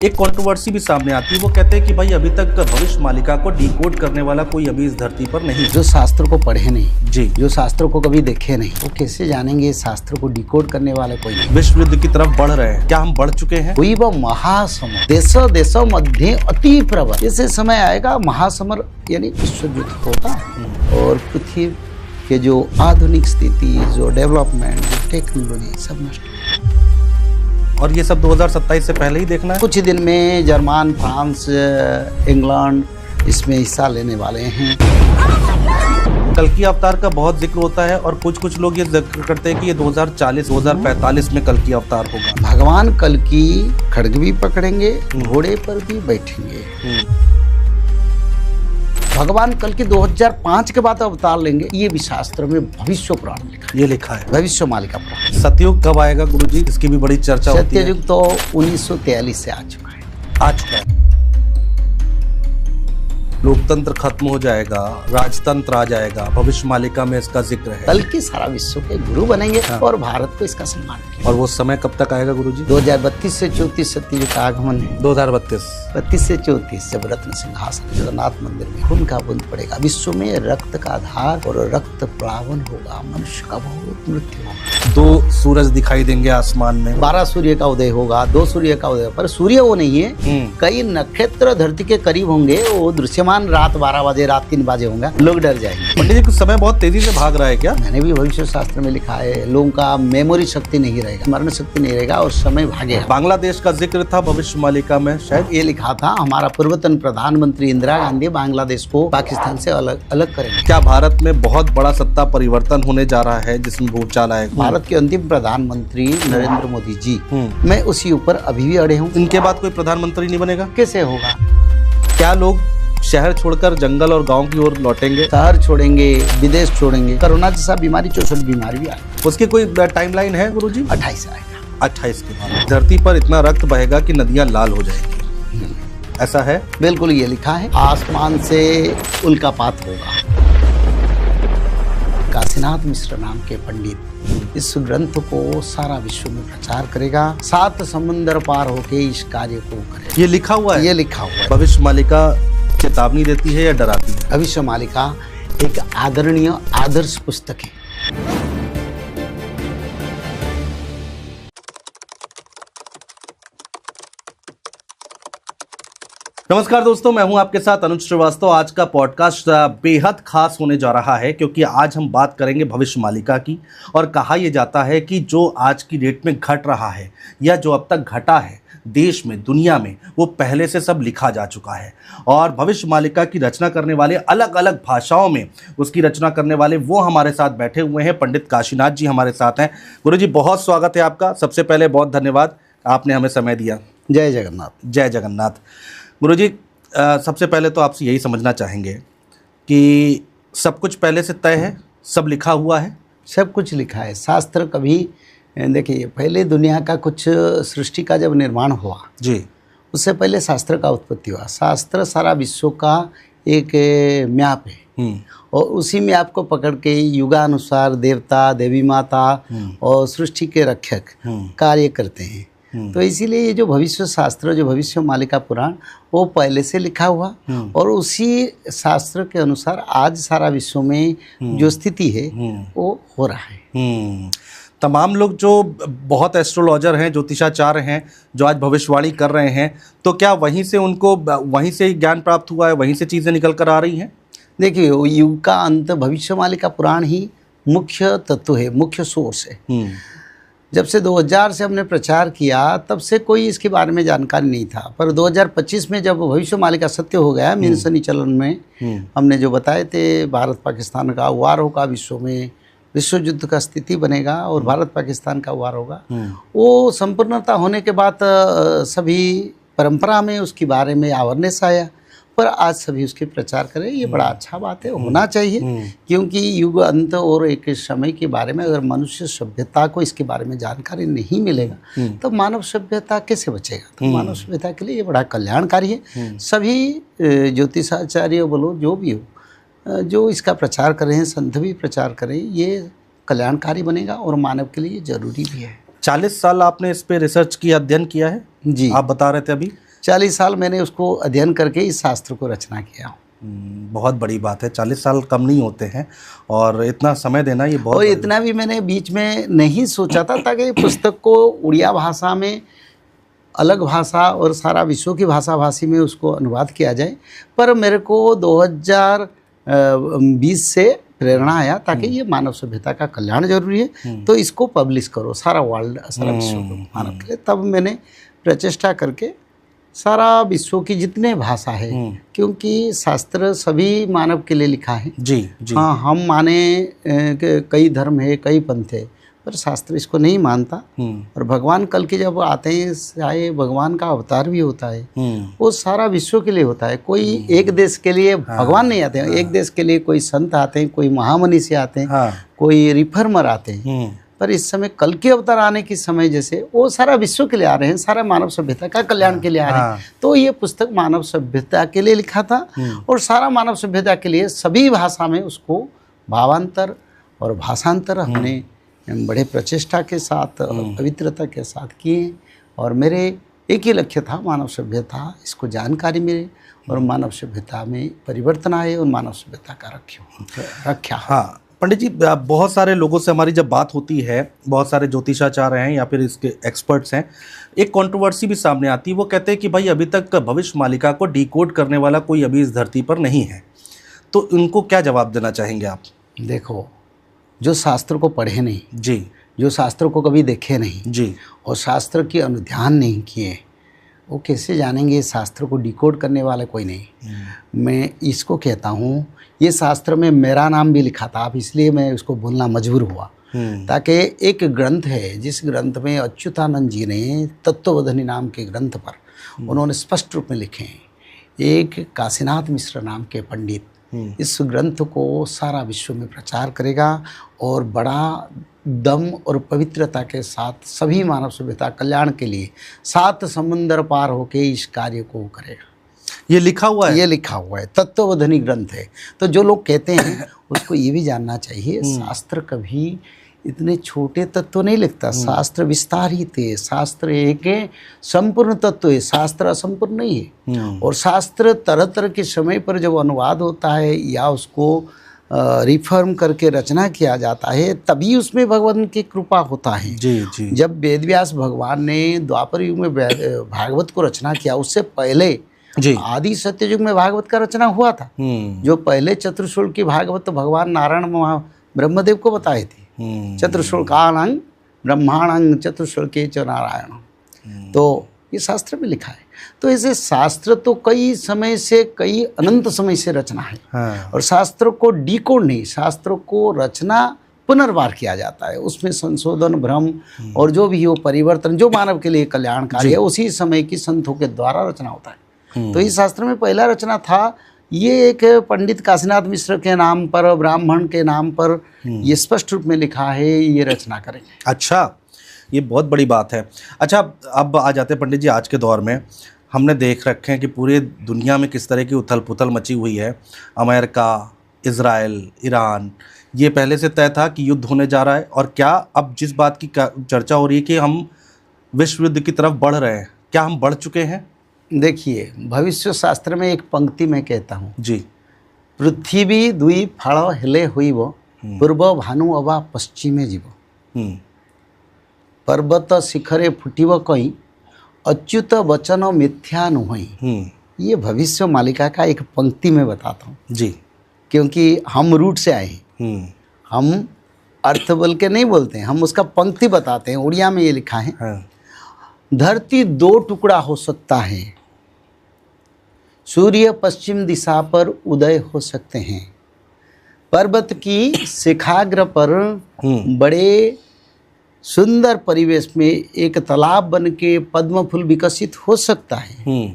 एक कंट्रोवर्सी भी सामने आती है। वो कहते हैं कि भाई अभी तक भविष्य मालिका को डिकोड करने वाला कोई अभी इस धरती पर नहीं। जो शास्त्र को पढ़े नहीं जी, जो शास्त्र को कभी देखे नहीं, वो कैसे जानेंगे शास्त्र को डिकोड करने वाले कोई नहीं। विश्व युद्ध की तरफ बढ़ रहे हैं, क्या हम बढ़ चुके हैं? कोई वह महासमर देशों देशों मध्य अति प्रबल, ऐसे समय आएगा महासमर यानी विश्व युद्ध होगा और पृथ्वी के जो आधुनिक स्थिति, जो डेवलपमेंट, जो टेक्नोलॉजी सब नष्ट हो। और ये सब 2027 से पहले ही देखना है। कुछ ही दिन में जर्मन, फ्रांस, इंग्लैंड इसमें हिस्सा लेने वाले हैं। कल्कि अवतार का बहुत जिक्र होता है और कुछ लोग ये जिक्र करते हैं कि ये 2040 2045 में कल्कि अवतार होगा। भगवान कल्कि खड्ग भी पकड़ेंगे, घोड़े पर भी बैठेंगे। भगवान कल्कि 2005 के बाद अवतार लेंगे, ये भी शास्त्र में भविष्य पुराण में लिखा है। ये लिखा है भविष्य मालिका पुराण। सतयुग कब आएगा गुरुजी? इसकी भी बड़ी चर्चा होती है। सत्ययुग तो 1943 से आ चुका है। आ चुका है। लोकतंत्र खत्म हो जाएगा, राजतंत्र आ जाएगा। भविष्य मालिका में इसका जिक्र है। कल्कि सारा विश्व के गुरु बनेंगे और भारत को इसका सम्मान मिलेगा। और वो समय कब तक आएगा गुरुजी? 2032 से 34 सत्ययुग का आगमन है। 2032 से 34 जब रत्न सिंहासन जगन्नाथ मंदिर में खून का बूंद पड़ेगा, विश्व में रक्त का आधार और रक्त प्लावन होगा, मनुष्य का बहुत मृत्यु होगा। 2 सूरज दिखाई देंगे आसमान में। 12 सूर्य का उदय होगा, 2 सूर्य का उदय, पर सूर्य वो नहीं है। कई नक्षत्र धरती के करीब होंगे, वो दृश्यमान रात 12 बजे, रात 3 बजे होंगे, लोग डर जाएंगे। पंडित जी कुछ समय बहुत तेजी से भाग रहा है क्या? मैंने भी भविष्य शास्त्र में लिखा है, लोगों का मेमोरी शक्ति नहीं रहेगा, स्मरण शक्ति नहीं रहेगा और समय भागेगा। बांग्लादेश का जिक्र था भविष्य मालिका में, शायद ये लिखा था हमारा पूर्वतन प्रधानमंत्री इंदिरा गांधी बांग्लादेश को पाकिस्तान से अलग करेंगे। क्या भारत में बहुत बड़ा सत्ता परिवर्तन होने जा रहा है जिसमें भूचाल आएगा? भारत के अंतिम प्रधानमंत्री नरेंद्र मोदी जी, मैं उसी ऊपर अभी भी अड़े हूँ। इनके बाद कोई प्रधानमंत्री नहीं बनेगा? कैसे होगा? क्या लोग शहर छोड़कर जंगल और गांव की ओर लौटेंगे? शहर छोड़ेंगे, विदेश छोड़ेंगे। कोरोना जैसा बीमारी, 64 बीमारी भी आई। उसकी कोई टाइमलाइन है गुरुजी? 28 आएगा। 28 के बाद धरती पर इतना रक्त बहेगा कि नदियां लाल हो जाएंगी, ऐसा है? बिल्कुल, ये लिखा है। आसमान से उल्कापात होगा। काशीनाथ मिश्र नाम के पंडित इस ग्रंथ को सारा विश्व में प्रचार करेगा। 7 समुद्र पार होके इस कार्य को करेगा। ये लिखा हुआ है? ये लिखा हुआ है। भविष्य मालिका चेतावनी देती है या डराती है? भविष्य मालिका एक आदरणीय आदर्श पुस्तक है। नमस्कार दोस्तों, मैं हूं आपके साथ अनुज श्रीवास्तव। आज का पॉडकास्ट बेहद खास होने जा रहा है क्योंकि आज हम बात करेंगे भविष्य मालिका की। और कहा यह जाता है कि जो आज की डेट में घट रहा है या जो अब तक घटा है देश में, दुनिया में, वो पहले से सब लिखा जा चुका है। और भविष्य मालिका की रचना करने वाले, अलग अलग भाषाओं में उसकी रचना करने वाले, वो हमारे साथ बैठे हुए हैं। पंडित काशीनाथ जी हमारे साथ हैं। गुरुजी बहुत स्वागत है आपका। सबसे पहले बहुत धन्यवाद, आपने हमें समय दिया। जय जगन्नाथ। जय जगन्नाथ। गुरुजी सबसे पहले तो आपसे यही समझना चाहेंगे कि सब कुछ पहले से तय है, सब लिखा हुआ है? सब कुछ लिखा है। शास्त्र कभी, देखिए, पहले दुनिया का कुछ सृष्टि का जब निर्माण हुआ जी, उससे पहले शास्त्र का उत्पत्ति हुआ। शास्त्र सारा विश्व का एक मैप है और उसी मैप को पकड़ के युगानुसार देवता, देवी माता और सृष्टि के रक्षक कार्य करते हैं। तो इसीलिए ये जो भविष्य शास्त्र, जो भविष्य मालिका पुराण, वो पहले से लिखा हुआ और उसी शास्त्र के अनुसार आज सारा विश्व में जो स्थिति है वो हो रहा है। तमाम लोग जो बहुत एस्ट्रोलॉजर हैं, ज्योतिषाचार्य हैं, जो आज भविष्यवाणी कर रहे हैं, तो क्या वहीं से उनको वहीं से ज्ञान प्राप्त हुआ है, वहीं से चीज़ें निकल कर आ रही हैं? देखिए, युग का अंत भविष्य मालिका पुराण ही मुख्य तत्व है, मुख्य सोर्स है। जब से 2000 से हमने प्रचार किया तब से कोई इसके बारे में जानकारी नहीं था, पर 2025 में जब भविष्य मालिका सत्य हो गया, मिनसनी चलन में हमने जो बताए थे, भारत पाकिस्तान का वार होगा, विश्व में विश्व युद्ध का स्थिति बनेगा और भारत पाकिस्तान का वार होगा, वो संपूर्णता होने के बाद सभी परंपरा में उसके बारे में अवेयरनेस आया, पर आज सभी उसके प्रचार करें, ये बड़ा अच्छा बात है, होना चाहिए। क्योंकि युग अंत और एक समय के बारे में अगर मनुष्य सभ्यता को इसके बारे में जानकारी नहीं मिलेगा तो मानव सभ्यता कैसे बचेगा? तो मानव सभ्यता के लिए ये बड़ा कल्याणकारी है। सभी ज्योतिषाचार्य बोलो, जो भी हो, जो इसका प्रचार कर रहे हैं, संत भी प्रचार करें, ये कल्याणकारी बनेगा और मानव के लिए जरूरी भी है। 40 साल आपने इस पे रिसर्च किया, अध्ययन किया है जी। आप बता रहे थे अभी 40 साल मैंने उसको अध्ययन करके इस शास्त्र को रचना किया हूँ। बहुत बड़ी बात है, 40 साल कम नहीं होते हैं और इतना समय देना ये बहुत और इतना भी मैंने बीच में नहीं सोचा था, ताकि पुस्तक को उड़िया भाषा में, अलग भाषा और सारा विश्व की भाषा भाषी में उसको अनुवाद किया जाए। पर मेरे को 2020 से प्रेरणा आया, ताकि ये मानव सभ्यता का कल्याण जरूरी है, तो इसको पब्लिश करो सारा वर्ल्ड, सारा विश्व को मानव के लिए। तब मैंने प्रचेष्टा करके सारा विश्व की जितने भाषा है, क्योंकि शास्त्र सभी मानव के लिए लिखा है। जी जी। हाँ, हम माने कई धर्म है, कई पंथ है, पर शास्त्र इसको नहीं मानता। और भगवान कल के जब आते हैं, चाहे भगवान का अवतार भी होता है, वो सारा विश्व के लिए होता है। कोई एक देश के लिए भगवान नहीं आते हैं, एक देश के लिए कोई संत आते हैं, कोई महामनीषी आते हैं, कोई रिफॉर्मर आते हैं। पर इस समय कल के अवतार आने के समय जैसे वो सारा विश्व के लिए आ रहे हैं, सारा मानव सभ्यता का कल्याण के लिए आ रहे हैं। तो ये पुस्तक मानव सभ्यता के लिए लिखा था, और सारा मानव सभ्यता के लिए सभी भाषा में उसको भावांतर और भाषांतर हमने बड़े प्रचेष्टा के साथ, पवित्रता के साथ किए। और मेरे एक ही लक्ष्य था, मानव सभ्यता इसको जानकारी मिले और मानव सभ्यता में परिवर्तन आए और मानव सभ्यता का रक्षा। हाँ पंडित जी, बहुत सारे लोगों से हमारी जब बात होती है, बहुत सारे ज्योतिषाचार्य हैं या फिर इसके एक्सपर्ट्स हैं, एक कंट्रोवर्सी भी सामने आती है। वो कहते हैं कि भाई अभी तक भविष्य मालिका को डिकोड करने वाला कोई अभी इस धरती पर नहीं है। तो उनको क्या जवाब देना चाहेंगे आप? देखो, जो शास्त्र को पढ़े नहीं जी, जो शास्त्र को कभी देखे नहीं जी, और शास्त्र की अनुध्यान नहीं किए, वो कैसे जानेंगे शास्त्र को डिकोड करने वाला कोई नहीं। मैं इसको कहता हूँ, ये शास्त्र में मेरा नाम भी लिखा था, आप इसलिए मैं उसको बोलना मजबूर हुआ, ताकि एक ग्रंथ है जिस ग्रंथ में अच्युतानंद जी ने तत्वबोधनी नाम के ग्रंथ पर उन्होंने स्पष्ट रूप में लिखे हैं। एक काशीनाथ मिश्र नाम के पंडित इस ग्रंथ को सारा विश्व में प्रचार करेगा और बड़ा दम और पवित्रता के साथ सभी मानव सभ्यता कल्याण के लिए 7 समुंदर पार होके इस कार्य को करेगा। ये लिखा हुआ है, ये लिखा हुआ है, तत्वबोधनी ग्रंथ है। तो जो लोग कहते हैं उसको ये भी जानना चाहिए, शास्त्र कभी इतने छोटे तत्व नहीं लिखता, शास्त्र विस्तारित है, शास्त्र एक संपूर्ण तत्व है, शास्त्र असंपूर्ण नहीं है। और शास्त्र तरह तरह के समय पर जब अनुवाद होता है या उसको रिफॉर्म करके रचना किया जाता है, तभी उसमें भगवान की कृपा होता है। जी जी। जब वेदव्यास भगवान ने द्वापर युग में भागवत को रचना किया, उससे पहले जी आदि सत्ययुग में भागवत का रचना हुआ था। जो पहले चतुर्श्लोक की भागवत तो भगवान नारायण ब्रह्मदेव को बताए थे। चतुर्श्लोकानां ब्रह्माणं चतुर्श्लोके च नारायण, तो ये शास्त्र में लिखा है। तो ऐसे शास्त्र तो कई समय से, कई अनंत समय से रचना है। और शास्त्र को डिकोड नहीं, शास्त्र को रचना पुनर्वार किया जाता है, उसमें संशोधन, भ्रम और जो भी हो परिवर्तन जो मानव के लिए कल्याणकारी है, उसी समय की संतों के द्वारा रचना होता है। तो इस शास्त्र में पहला रचना था, ये एक पंडित काशीनाथ मिश्र के नाम पर, ब्राह्मण के नाम पर ये स्पष्ट रूप में लिखा है, ये रचना करेंगे। अच्छा, ये बहुत बड़ी बात है। अच्छा, अब आ जाते हैं पंडित जी आज के दौर में। हमने देख रखे हैं कि पूरी दुनिया में किस तरह की उथल पुथल मची हुई है। अमेरिका, इजराइल, ईरान, ये पहले से तय था कि युद्ध होने जा रहा है। और क्या अब जिस बात की चर्चा हो रही है कि हम विश्व युद्ध की तरफ बढ़ रहे हैं, क्या हम बढ़ चुके हैं? देखिए, भविष्य शास्त्र में एक पंक्ति मैं कहता हूँ जी, पृथ्वी दुई फाड़ हेले हुईब, पूर्व भानु अबा पश्चिमे जीव, पर्वत शिखरे फुटिब कहीं, अच्युत वचन मिथ्या नुहई। ये भविष्य मालिका का एक पंक्ति में बताता हूँ जी, क्योंकि हम रूट से आए हैं, हम अर्थ बोल के नहीं बोलते हैं, हम उसका पंक्ति बताते हैं। उड़िया में ये लिखा है, धरती 2 टुकड़ा हो सकता है, सूर्य पश्चिम दिशा पर उदय हो सकते हैं, पर्वत की शिखाग्र पर बड़े सुंदर परिवेश में एक तालाब बन के पद्म फूल विकसित हो सकता है।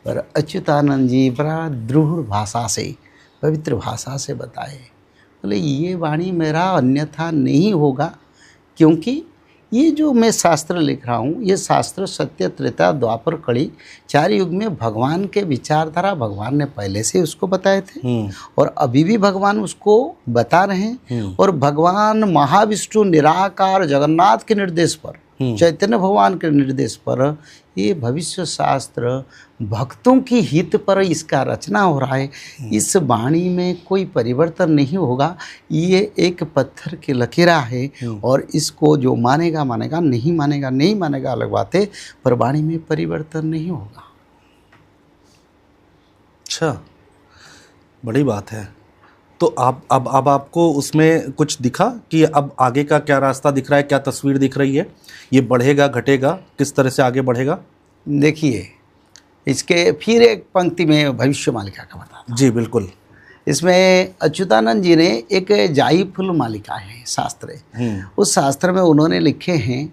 पर अच्युतानंद जी बड़ा दृढ़ भाषा से, पवित्र भाषा से बताए, बोले ये वाणी मेरा अन्यथा नहीं होगा, क्योंकि ये जो मैं शास्त्र लिख रहा हूँ, ये शास्त्र सत्य, त्रेता, द्वापर, कली 4 युग में भगवान के विचारधारा भगवान ने पहले से उसको बताए थे और अभी भी भगवान उसको बता रहे हैं। और भगवान महाविष्णु निराकार जगन्नाथ के निर्देश पर चैतन्य भगवान के निर्देश पर ये भविष्य शास्त्र भक्तों की हित पर इसका रचना हो रहा है। इस वाणी में कोई परिवर्तन नहीं होगा, ये एक पत्थर की लकीरा है और इसको जो मानेगा मानेगा, नहीं मानेगा नहीं मानेगा, अलग बात है, पर वाणी में परिवर्तन नहीं होगा। अच्छा, बड़ी बात है। तो अब आपको उसमें कुछ दिखा कि अब आगे का क्या रास्ता दिख रहा है, क्या तस्वीर दिख रही है, ये बढ़ेगा घटेगा, किस तरह से आगे बढ़ेगा? देखिए, इसके फिर एक पंक्ति में भविष्य मालिका का बता। जी बिल्कुल। इसमें अच्युतानंद जी ने एक जाई फूल मालिका है शास्त्र है, उस शास्त्र में उन्होंने लिखे हैं,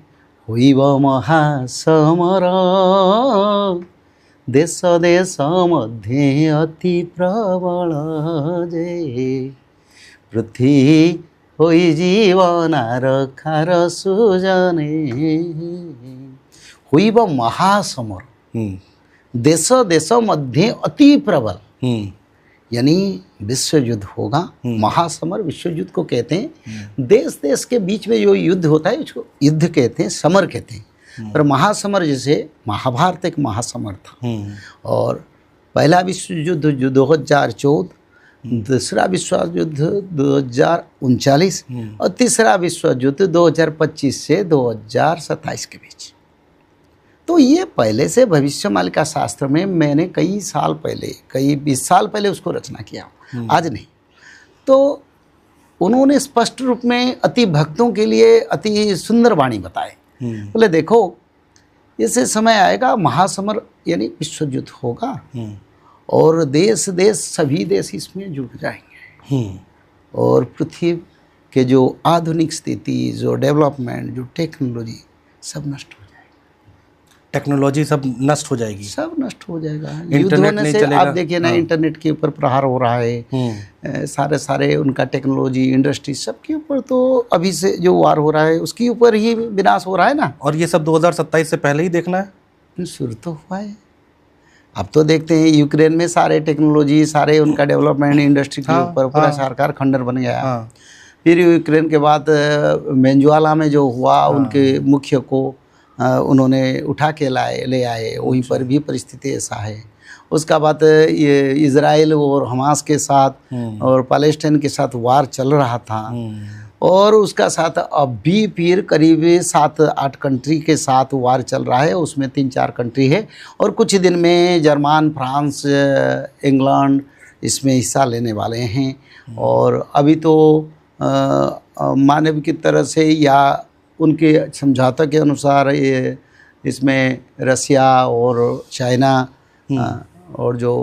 हुई व महासमर देश देश मध्ये अति प्रबल जे पृथ्वी होई जीवन रखार सुजने हुई व महासमर देश देश मध्ये अति प्रबल, यानी विश्व युद्ध होगा। महासमर विश्व युद्ध को कहते हैं। देश देश के बीच में जो युद्ध होता है उसको युद्ध कहते हैं, समर कहते हैं। पर महासमर जैसे महाभारत एक महासमर था, और पहला विश्व युद्ध जो 2014, दूसरा विश्व युद्ध 2039 और तीसरा विश्व युद्ध 2025 से 2027 के बीच। तो ये पहले से भविष्य मालिका शास्त्र में मैंने कई साल पहले, कई 20 साल पहले उसको रचना किया, आज नहीं। तो उन्होंने स्पष्ट रूप में अति भक्तों के लिए अति सुंदर वाणी बताए। बोले देखो, ऐसे समय आएगा महासमर यानी विश्व युद्ध होगा और देश देश सभी देश इसमें जुड़ जाएंगे और पृथ्वी के जो आधुनिक स्थिति, जो डेवलपमेंट, जो टेक्नोलॉजी, सब नष्ट हो जाएगा। टेक्नोलॉजी सब नष्ट हो जाएगी, सब नष्ट हो जाएगा। युद्ध होने से आप देखिए ना, इंटरनेट के ऊपर प्रहार हो रहा है, सारे उनका टेक्नोलॉजी, इंडस्ट्री, सब के ऊपर तो अभी से जो वार हो रहा है उसके ऊपर ही विनाश हो रहा है ना। और ये सब 2027 से पहले ही देखना है, शुरू तो हुआ है। अब तो देखते हैं यूक्रेन में सारे टेक्नोलॉजी, सारे उनका डेवलपमेंट इंडस्ट्री के ऊपर पूरा सरकार खंडर बन गया। फिर यूक्रेन के बाद वेनेजुएला में जो हुआ, उनके मुख्य को उन्होंने उठा के ले आए, वहीं पर भी परिस्थिति ऐसा है। उसका बाद ये इजराइल और हमास के साथ और पैलेस्टाइन के साथ वार चल रहा था, और उसका साथ अब भी फिर करीब 7-8 कंट्री के साथ वार चल रहा है। उसमें 3-4 कंट्री है और कुछ दिन में जर्मन, फ्रांस, इंग्लैंड इसमें हिस्सा लेने वाले हैं। और अभी तो मानव की तरह से या उनके समझौता के अनुसार ये इसमें रसिया और चाइना और जो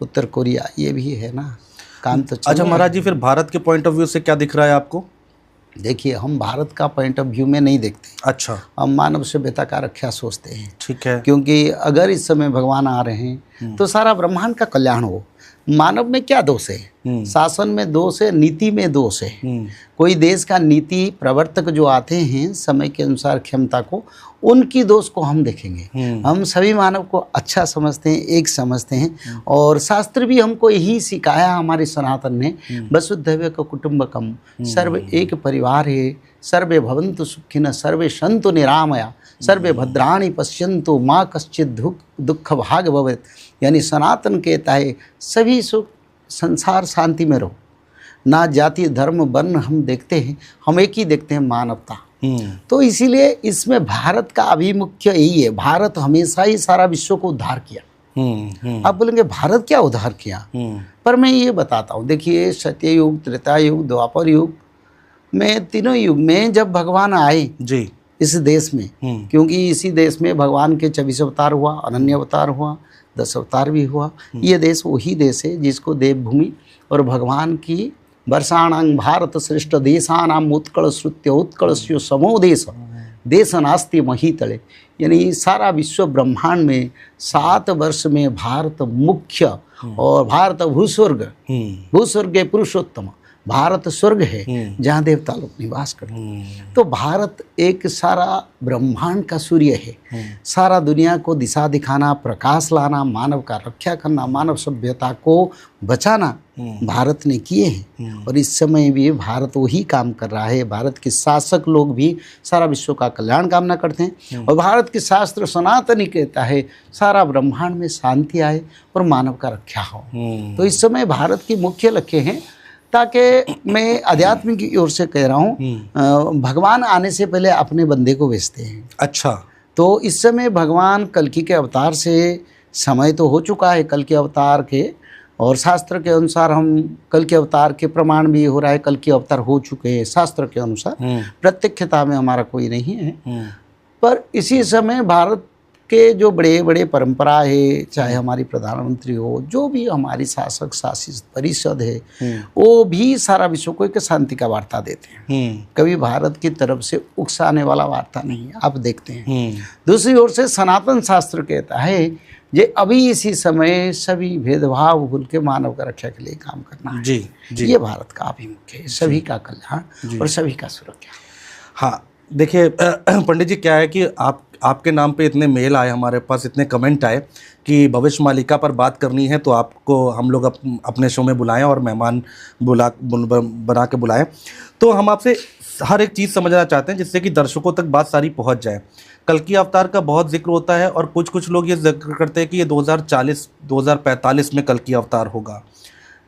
उत्तर कोरिया ये भी है ना, काम तो अच्छा महाराज जी, फिर भारत के पॉइंट ऑफ व्यू से क्या दिख रहा है आपको? देखिए, हम भारत का पॉइंट ऑफ व्यू में नहीं देखते। अच्छा, हम मानव सभ्यता का रक्षा सोचते हैं। ठीक है, क्योंकि अगर इस समय भगवान आ रहे हैं तो सारा ब्रह्मांड का कल्याण हो। मानव में क्या दोष है? शासन में दोष है, नीति में दोष है। कोई देश का नीति प्रवर्तक जो आते हैं समय के अनुसार क्षमता को, उनकी दोष को हम देखेंगे। हम सभी मानव को अच्छा समझते हैं, एक समझते हैं, और शास्त्र भी हमको यही सिखाया हमारे सनातन ने, वसुधैव कुटुंबकम, सर्व एक परिवार है, सर्वे भवन्तु सुखिनः, सर्वे सन्तु निरामया, सर्वे भद्राणि पश्यन्तु माँ कश्चित् दुख भाग भवेत्। यानी सनातन कहता है सभी सुख संसार शांति में रहो, ना जाति धर्म वर्ण हम देखते हैं, हम एक ही देखते हैं, मानवता। तो इसीलिए इसमें भारत का अभिमुख्य यही है। भारत हमेशा ही सारा विश्व को उद्धार किया। आप बोलेंगे भारत क्या उद्धार किया, पर मैं ये बताता हूँ। देखिए, सत्य युग, त्रेता युग, द्वापर युग में, तीनों युग में जब भगवान आए जी इस देश में, क्योंकि इसी देश में भगवान के 24 अवतार हुआ, अनन्य अवतार हुआ, 10 अवतार भी हुआ। ये देश वही देश है जिसको देवभूमि और भगवान की वर्षाणां भारत श्रेष्ठ देशानाम उत्कल श्रुत्य उत्कलस्यो समो देश देश नास्ति महीतले, यानी सारा विश्व ब्रह्मांड में 7 वर्ष में भारत मुख्य, और भारत भूस्वर्ग, भूस्वर्ग पुरुषोत्तम, भारत स्वर्ग है जहाँ देवता लोग निवास करते हैं। तो भारत एक सारा ब्रह्मांड का सूर्य है। सारा दुनिया को दिशा दिखाना, प्रकाश लाना, मानव का रक्षा करना, मानव सभ्यता को बचाना भारत ने किए हैं। और इस समय भी भारत वही काम कर रहा है। भारत के शासक लोग भी सारा विश्व का कल्याण कामना करते हैं। और भारत के शास्त्र सनातनी कहता है सारा ब्रह्मांड में शांति आए और मानव का रक्षा हो। तो इस समय भारत की मुख्य लक्ष्य है, ताकि मैं अध्यात्म की ओर से कह रहा हूँ, भगवान आने से पहले अपने बंदे को भेजते हैं। अच्छा, तो इस समय भगवान कल्कि के अवतार से समय तो हो चुका है कल के अवतार के, और शास्त्र के अनुसार हम कल के अवतार के प्रमाण भी हो रहा है, कल के अवतार हो चुके हैं शास्त्र के अनुसार। प्रत्यक्षता में हमारा कोई नहीं है। पर इसी समय भारत के जो बड़े बड़े परंपरा है, चाहे हमारी प्रधानमंत्री हो, जो भी हमारी शासक शासित परिषद है, वो भी सारा विश्व को एक शांति का वार्ता देते हैं। कभी भारत की तरफ से उकसाने वाला वार्ता नहीं है, आप देखते हैं। दूसरी ओर से सनातन शास्त्र कहता है ये अभी इसी समय सभी भेदभाव भूल के मानव का रक्षा के लिए काम करना है। जी, जी। ये भारत का अभिमुख्य है, सभी का कल्याण और सभी का सुरक्षा। हाँ, देखिए पंडित जी, क्या है कि आपके नाम पे इतने मेल आए, हमारे पास इतने कमेंट आए कि भविष्य मालिका पर बात करनी है, तो आपको हम लोग अपने शो में बुलाएं और मेहमान बना के बुलाएं। तो हम आपसे हर एक चीज़ समझना चाहते हैं जिससे कि दर्शकों तक बात सारी पहुंच जाए। कल्कि अवतार का बहुत जिक्र होता है और कुछ लोग ये जिक्र करते हैं कि ये 2040-2045 में कल्कि अवतार होगा।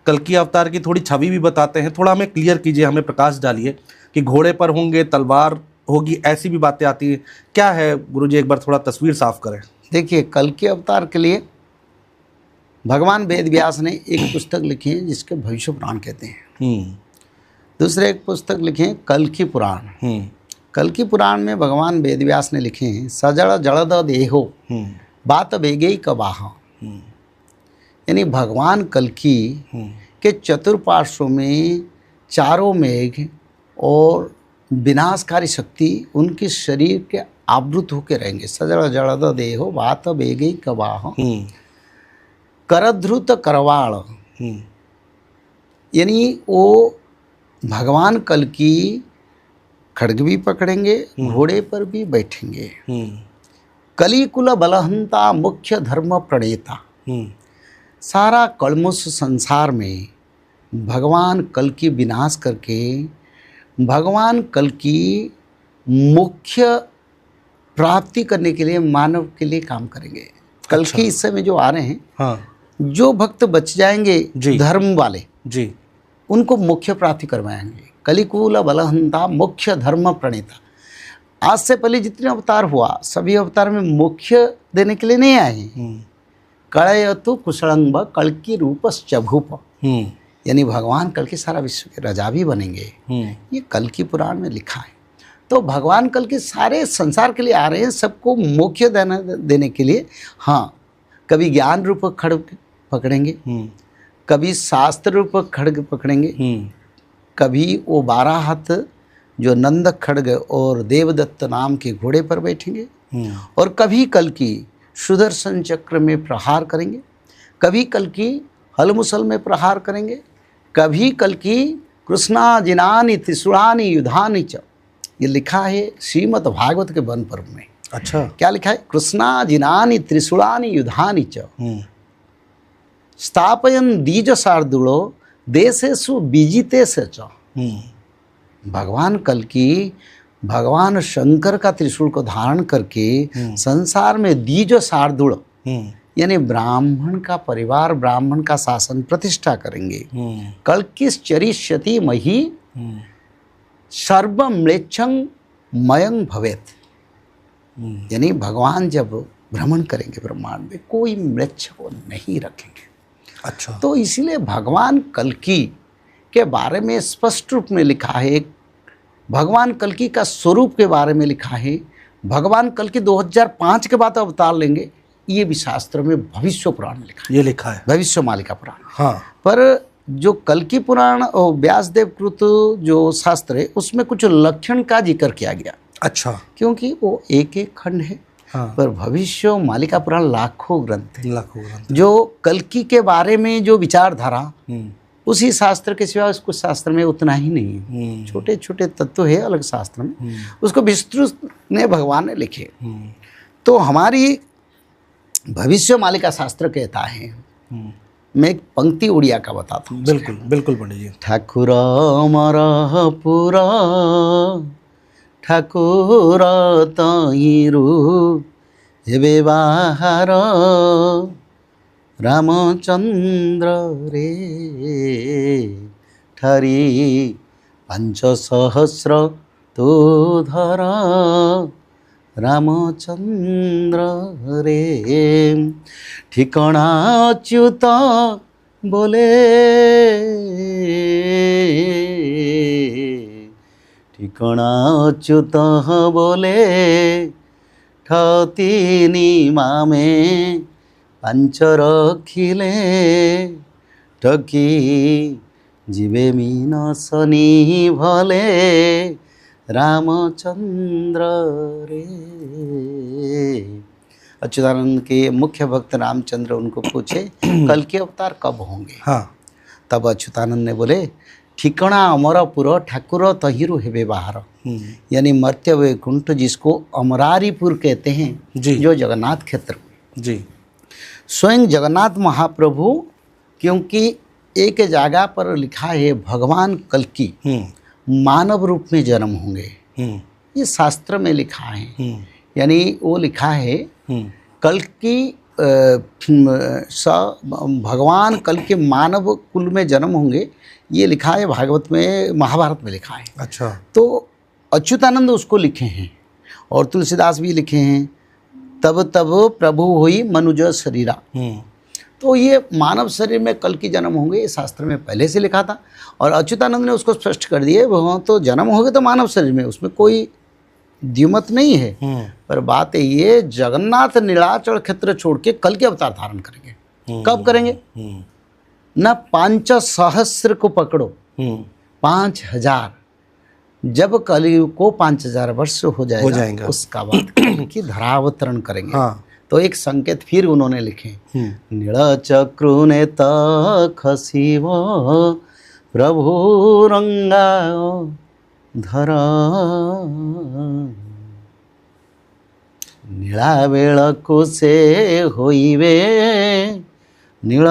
कल्कि अवतार की थोड़ी छवि भी बताते हैं, थोड़ा हमें क्लियर कीजिए, हमें प्रकाश डालिए कि घोड़े पर होंगे, तलवार होगी, ऐसी भी बातें आती हैं। क्या है गुरुजी, एक बार थोड़ा तस्वीर साफ करें। देखिए, कल्कि अवतार के लिए भगवान वेद व्यास ने एक पुस्तक लिखी है जिसके भविष्य पुराण कहते हैं। दूसरे एक पुस्तक लिखे हैं कल्कि पुराण। कल्कि पुराण में भगवान वेद व्यास ने लिखे हैं सजड़ जड़द देहो बात बेगे कबाह। यानी भगवान कल्कि के चतुर्पार्श्व में चारों मेघ और विनाशकारी शक्ति उनके शरीर के आवृत होकर रहेंगे। सजड़ जड़द देहो बात बेगे कबाह करध्रुत करवाड़। यानी वो भगवान कल्कि खड्ग भी पकड़ेंगे, घोड़े पर भी बैठेंगे। कलिकुल बलहंता मुख्य धर्म प्रणेता। सारा कलमुष संसार में भगवान कल्कि विनाश करके भगवान कल्कि मुख्य प्राप्ति करने के लिए मानव के लिए काम करेंगे। कल्कि इस समय जो आ रहे हैं, हाँ, जो भक्त बच जाएंगे धर्म वाले जी, उनको मुख्य प्राप्ति करवाएंगे। कलिकुल बलहंता मुख्य धर्म प्रणेता। आज से पहले जितने अवतार हुआ सभी अवतार में मुख्य देने के लिए नहीं आए हैं। कलयतु कुशलंब कल्कि रूपश्च भूप। यानी भगवान कल्कि सारा विश्व के राजा भी बनेंगे। ये कल्कि पुराण में लिखा है। तो भगवान कल्कि सारे संसार के लिए आ रहे हैं, सबको मुख्य देने के लिए। हाँ, कभी ज्ञान रूप खड्ग पकड़ेंगे, कभी शास्त्र रूप खड्ग पकड़ेंगे, कभी वो 12 हाथ जो नंद खड्ग और देवदत्त नाम के घोड़े पर बैठेंगे, और कभी कल्कि सुदर्शन चक्र में प्रहार करेंगे, कभी कल्कि हलमुसल में प्रहार करेंगे, कभी कल्कि कृष्णाजिनानि त्रिशूलानि युधानि च। ये लिखा है श्रीमद् भागवत के वन पर्व में। अच्छा, क्या लिखा है? कृष्णाजिनानि त्रिशूलानि युधानि च स्थापयन् द्विज शार्दूलो देशेषु विजितेषु च। भगवान कल्कि भगवान शंकर का त्रिशूल को धारण करके संसार में द्विज शार्दूल यानी ब्राह्मण का परिवार, ब्राह्मण का शासन प्रतिष्ठा करेंगे। कल्किश्चरिष्यति मही सर्वम्लेच्छं मयं भवेत्। यानी भगवान जब भ्रमण करेंगे ब्रह्मांड में, कोई म्लेच्छ को नहीं रखेंगे। अच्छा, तो इसीलिए भगवान कल्कि के बारे में स्पष्ट रूप में लिखा है। भगवान कल्कि का स्वरूप के बारे में लिखा है। भगवान कल्कि 2005 के बाद अवतार लेंगे, ये भी शास्त्र में भविष्य पुराण में लिखा है। ये लिखा है भविष्य मालिका पुराण। हाँ, पर जो कल्कि पुराण और व्यासदेव कृत जो शास्त्र है उसमें कुछ लक्षण का जिक्र किया गया। अच्छा, क्योंकि वो एक एक खंड है। हाँ, पर भविष्य मालिका पुराण लाखों ग्रंथ है। लाखों ग्रंथ। जो कल्कि के बारे में जो विचारधारा उसी शास्त्र के सिवा उसको शास्त्र में उतना ही नहीं है। छोटे छोटे तत्व है अलग शास्त्र में, उसको विस्तृत ने भगवान ने लिखे। तो हमारी भविष्य मालिका शास्त्र कहता है, मैं एक पंक्ति उड़िया का बताता हूँ। बिल्कुल बिल्कुल पंडित जी। ठाकुर अमर पुरा ठाकुर तहिरु हेबे बाहार रामचंद्र रे ठारी 5,000 तो धर रामचंद्र रे ठिकाना अच्युत बोले ठिकाना अच्युत बोले ठतीनी मामे 5 रखिले ठकी जीवे मीनसनी भले रामचंद्र रे। अच्युतानंद के मुख्य भक्त रामचंद्र उनको पूछे कल के अवतार कब होंगे। हाँ। तब अच्युतानंद ने बोले ठिकाना अमरपुर ठाकुर तहिरु हेबे बाहर, यानी मर्त्य वैकुंठ जिसको अमरारीपुर कहते हैं जी। जो जगन्नाथ क्षेत्र जी। स्वयं जगन्नाथ महाप्रभु, क्योंकि एक जगह पर लिखा है भगवान कल्कि मानव रूप में जन्म होंगे, ये शास्त्र में लिखा है। यानी वो लिखा है कल्कि भगवान कल के मानव कुल में जन्म होंगे, ये लिखा है भागवत में, महाभारत में लिखा है। अच्छा। तो अच्युतानंद उसको लिखे हैं और तुलसीदास भी लिखे हैं, तब तब प्रभु हुई मनुज शरीरा। तो ये मानव शरीर में कल की जन्म होंगे, ये शास्त्र में पहले से लिखा था और अच्युतानंद ने उसको स्पष्ट कर दिए, वह तो जन्म होंगे तो मानव शरीर में, उसमें कोई द्विमत नहीं है। पर बात ये जगन्नाथ नीलाचल क्षेत्र छोड़ के कल के अवतार धारण करेंगे। कब करेंगे? न 5,000 को पकड़ो, 5,000, जब कलयुग को 5,000 वर्ष हो जाएगा उसका बाद कि धरावतरण करेंगे। हाँ। तो एक संकेत फिर उन्होंने लिखे, नील चक्रु ने खसीव प्रभु रंगा धरा नीला बेलकु से होइबे नील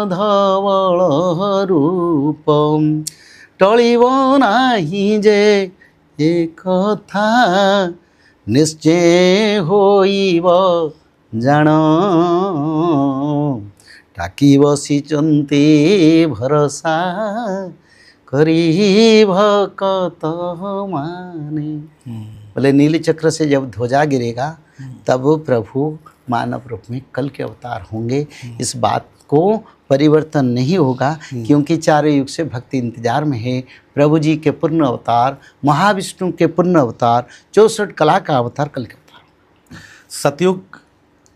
धवल रूप टलिब नाही जे एक कथा निश्चय होइब जान टाकी बसिचंती भरसा करी भक्त माने। बोले नील चक्र से जब ध्वजा गिरेगा तब प्रभु मानव रूप में कल के अवतार होंगे। इस बात को परिवर्तन नहीं होगा, क्योंकि चारों युग से भक्ति इंतजार में है। प्रभु जी के पूर्ण अवतार, महाविष्णु के पूर्ण अवतार, 64 कला का अवतार, कल के अवतार। सतयुग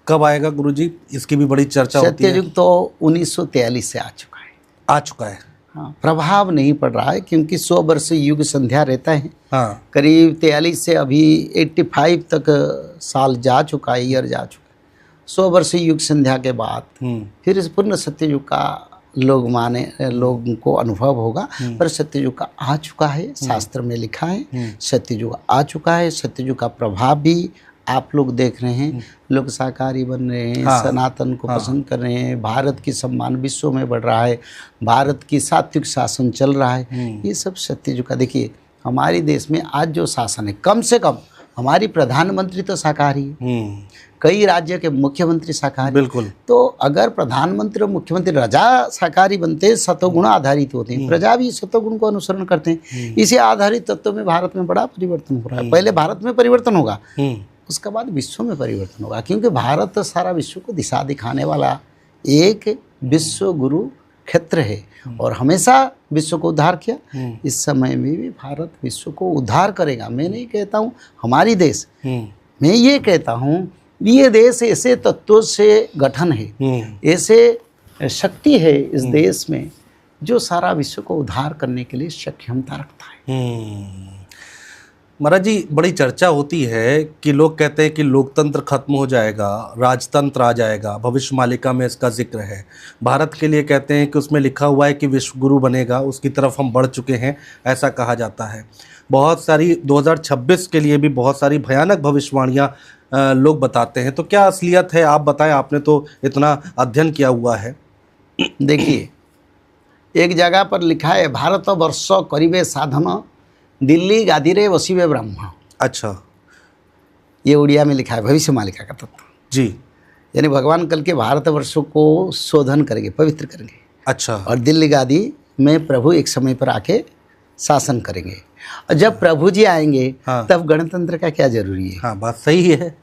कब आएगा गुरुजी? इसकी भी बड़ी चर्चा होती है। सत्ययुग तो 1943 से आ चुका है। हाँ, प्रभाव नहीं पड़ रहा है क्योंकि 100 वर्ष युग संध्या रहता है। हाँ। करीब 43 से अभी 85 तक साल जा चुका है, ईयर जा चुका है। 100 वर्ष युग संध्या के बाद फिर इस पूर्ण सत्ययुग का लोगों को अनुभव होगा। पर सत्ययुग का आ चुका है, शास्त्र में लिखा है सत्ययुग आ चुका है। सत्ययुग का प्रभाव भी आप लोग देख रहे हैं, लोग शाकाहारी बन रहे हैं। हाँ। सनातन को पसंद कर रहे हैं। भारत की सम्मान विश्व में बढ़ रहा है, भारत की सात्विक शासन चल रहा है। ये सब सत्ययुग का। देखिए हमारे देश में आज जो शासन है, कम से कम हमारी प्रधानमंत्री तो शाकाहारी है, कई राज्य के मुख्यमंत्री शाकाहारी। बिल्कुल। तो अगर प्रधानमंत्री और मुख्यमंत्री राजा शाकाहारी बनते, सतोगुण आधारित होते हैं, प्रजा भी सतोगुण को अनुसरण करते हैं, इसी आधारित तत्व में भारत में बड़ा परिवर्तन हो रहा है। पहले भारत में परिवर्तन होगा, उसके बाद विश्व में परिवर्तन होगा, क्योंकि भारत सारा विश्व को दिशा दिखाने वाला एक विश्व गुरु क्षेत्र है और हमेशा विश्व को उद्धार किया। इस समय में भी भारत विश्व को उद्धार करेगा। मैं नहीं कहता हूँ हमारी देश, मैं ये कहता हूँ ये देश ऐसे तत्वों से गठन है, ऐसे शक्ति है इस देश में जो सारा विश्व को उद्धार करने के लिए सक्षमता रखता है। महाराज जी, बड़ी चर्चा होती है कि लोग कहते हैं कि लोकतंत्र खत्म हो जाएगा, राजतंत्र आ जाएगा, भविष्य मालिका में इसका जिक्र है। भारत के लिए कहते हैं कि उसमें लिखा हुआ है कि विश्व गुरु बनेगा, उसकी तरफ हम बढ़ चुके हैं, ऐसा कहा जाता है। बहुत सारी 2026 के लिए भी बहुत सारी भयानक भविष्यवाणियाँ लोग बताते हैं, तो क्या असलियत है, आप बताएं, आपने तो इतना अध्ययन किया हुआ है। देखिए, एक जगह पर लिखा है, भारत वर्ष करिबे साधन, दिल्ली गादी रे बसिबे ब्रह्म। अच्छा, ये उड़िया में लिखा है, भविष्य मालिका का तत्व जी। यानी भगवान कल के भारतवर्षों को शोधन करेंगे, पवित्र करेंगे। अच्छा। और दिल्ली गादी में प्रभु एक समय पर आके शासन करेंगे। और जब प्रभु जी आएंगे, हाँ। तब गणतंत्र का क्या जरूरी है? हाँ, बात सही है।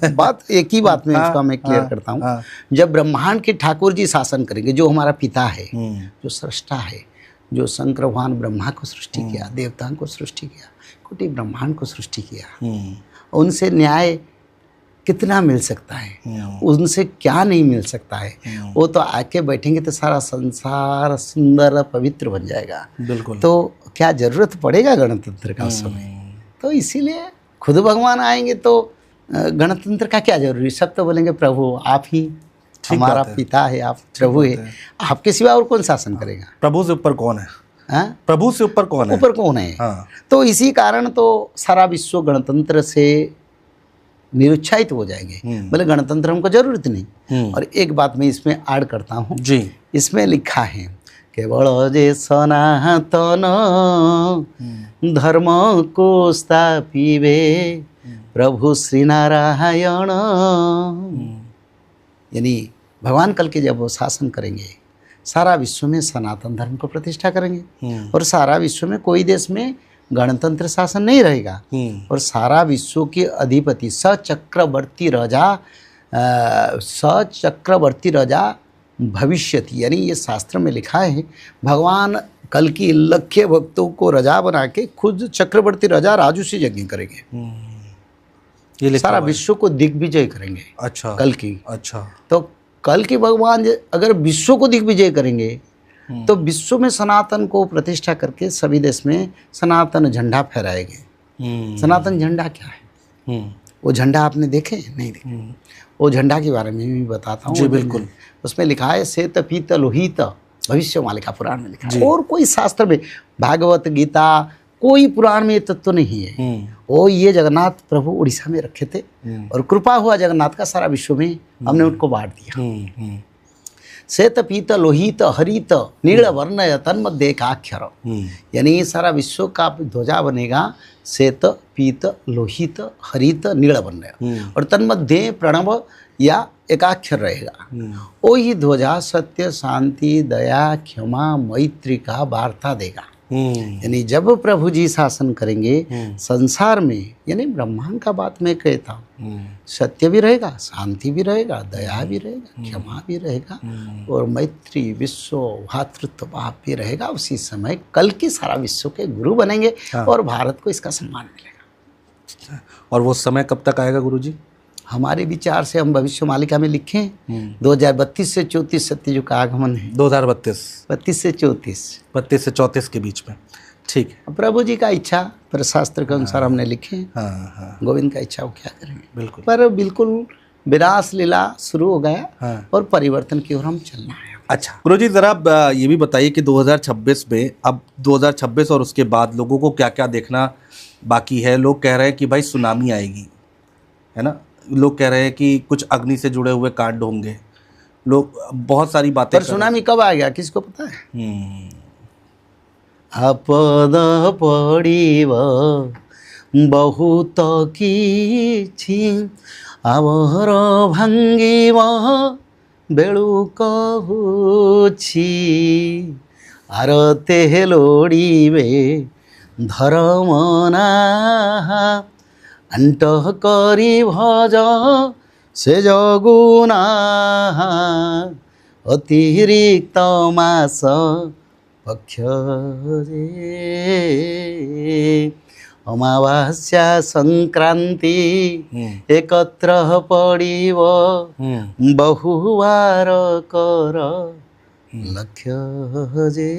बात एक ही बात में हाँ, इसका मैं क्लियर हाँ, करता हूँ। हाँ। जब ब्रह्मांड के ठाकुर जी शासन करेंगे, जो हमारा पिता है, हम्म, जो सृष्टा है, जो शंकर भगवान ब्रह्मा को सृष्टि किया, देवताओं को सृष्टि किया, कोटि ब्रह्मांड को सृष्टि किया, उनसे न्याय कितना मिल सकता है, उनसे क्या नहीं मिल सकता है? वो तो आके बैठेंगे तो सारा संसार सुंदर पवित्र बन जाएगा। बिल्कुल। तो क्या जरूरत पड़ेगा गणतंत्र का उस समय? तो इसीलिए खुद भगवान आएंगे तो गणतंत्र का क्या जरूरी? सब तो बोलेंगे प्रभु आप ही हमारा पिता है, आप प्रभु है, आपके सिवा और कौन शासन करेगा? प्रभु से ऊपर कौन है? हाँ? प्रभु से ऊपर कौन है? ऊपर कौन है? हाँ। तो इसी कारण तो सारा विश्व गणतंत्र से निरुत्साहित हो जाएंगे, बोले गणतंत्र हमको जरूरत नहीं। और एक बात मैं इसमें ऐड करता हूँ जी। इसमें लिखा है, केवल जे सनातन धर्म को स्थापिबे प्रभु श्री नारायण। यानी भगवान कल के जब वो शासन करेंगे, सारा विश्व में सनातन धर्म को प्रतिष्ठा करेंगे। और सारा विश्व में कोई देश में गणतंत्र शासन नहीं रहेगा। और सारा विश्व के अधिपति सचक्रवर्ती राजा भविष्यति, यानी ये शास्त्र में लिखा है, भगवान कल की लक्ष्य भक्तों को राजा बना के खुद चक्रवर्ती राजा राजू से यज्ञ करेंगे। ये सारा विश्व को दिग्विजय करेंगे। अच्छा। कल की। अच्छा। तो कल के भगवान अगर विश्व को दिग्विजय करेंगे तो विश्व में सनातन को प्रतिष्ठा करके सभी देश में सनातन झंडा फहराएंगे। सनातन झंडा क्या है? वो झंडा आपने देखे? नहीं देखे। वो झंडा के बारे में भी बताता हूँ। जी बिल्कुल। उसमें लिखा है श्वेत पीत लोहित, भविष्य मालिका पुराण में लिखा है। और कोई शास्त्र में, भागवत गीता, कोई पुराण में ये तत्व नहीं है। वो ये जगन्नाथ प्रभु उड़ीसा में रखे थे और कृपा हुआ जगन्नाथ का, सारा विश्व में हमने उनको बांट दिया। श्वेत पीत लोहित हरित नील वर्ण तन्मध्य एकाक्षर, यानी सारा विश्व का ध्वजा बनेगा श्वेत पीत लोहित हरित नील वर्ण, और तन्मध्य प्रणव या एकाक्षर रहेगा। वही ध्वजा सत्य शांति दया क्षमा मैत्री का वार्ता देगा। यानी जब प्रभु जी शासन करेंगे संसार में, यानी ब्रह्मांड का बात मैं कहता हूँ, सत्य भी रहेगा, शांति भी रहेगा, दया भी रहेगा, क्षमा भी रहेगा, और मैत्री विश्व भातृत्व भाव भी रहेगा। उसी समय कल की सारा विश्व के गुरु बनेंगे। और भारत को इसका सम्मान मिलेगा। और वो समय कब तक आएगा गुरुजी? हमारे विचार से हम भविष्य मालिका में लिखें 2032 से 34 सत्ययुग का आगमन है। 2032 32 से 34, 32 से 34 के बीच में। ठीक है। प्रभु जी का इच्छा पर शास्त्र के अनुसार हमने लिखे। हाँ। गोविंद का इच्छा वो क्या करेंगे? बिल्कुल। पर बिल्कुल विरास लीला शुरू हो गया और परिवर्तन की ओर हम चलना है। अच्छा गुरुजी, जरा ये भी बताइए कि 2026 में, अब 2026 और उसके बाद लोगों को क्या क्या देखना बाकी है? लोग कह रहे हैं कि भाई सुनामी आएगी, है ना? लोग कह रहे हैं कि कुछ अग्नि से जुड़े हुए कांड होंगे, लोग बहुत सारी बातें। पर सुनामी कब आएगा किसको पता है? आपद पड़िब बहुत किछि आवर भांगिब बेलू कहुछि आरते लोड़िबे धर्मना अंट करी भज से जगुना अतिरिक्त मास पक्ष अमावास्या संक्रांति एकत्र पड़िब बहुवार कर लक्ष्य जे।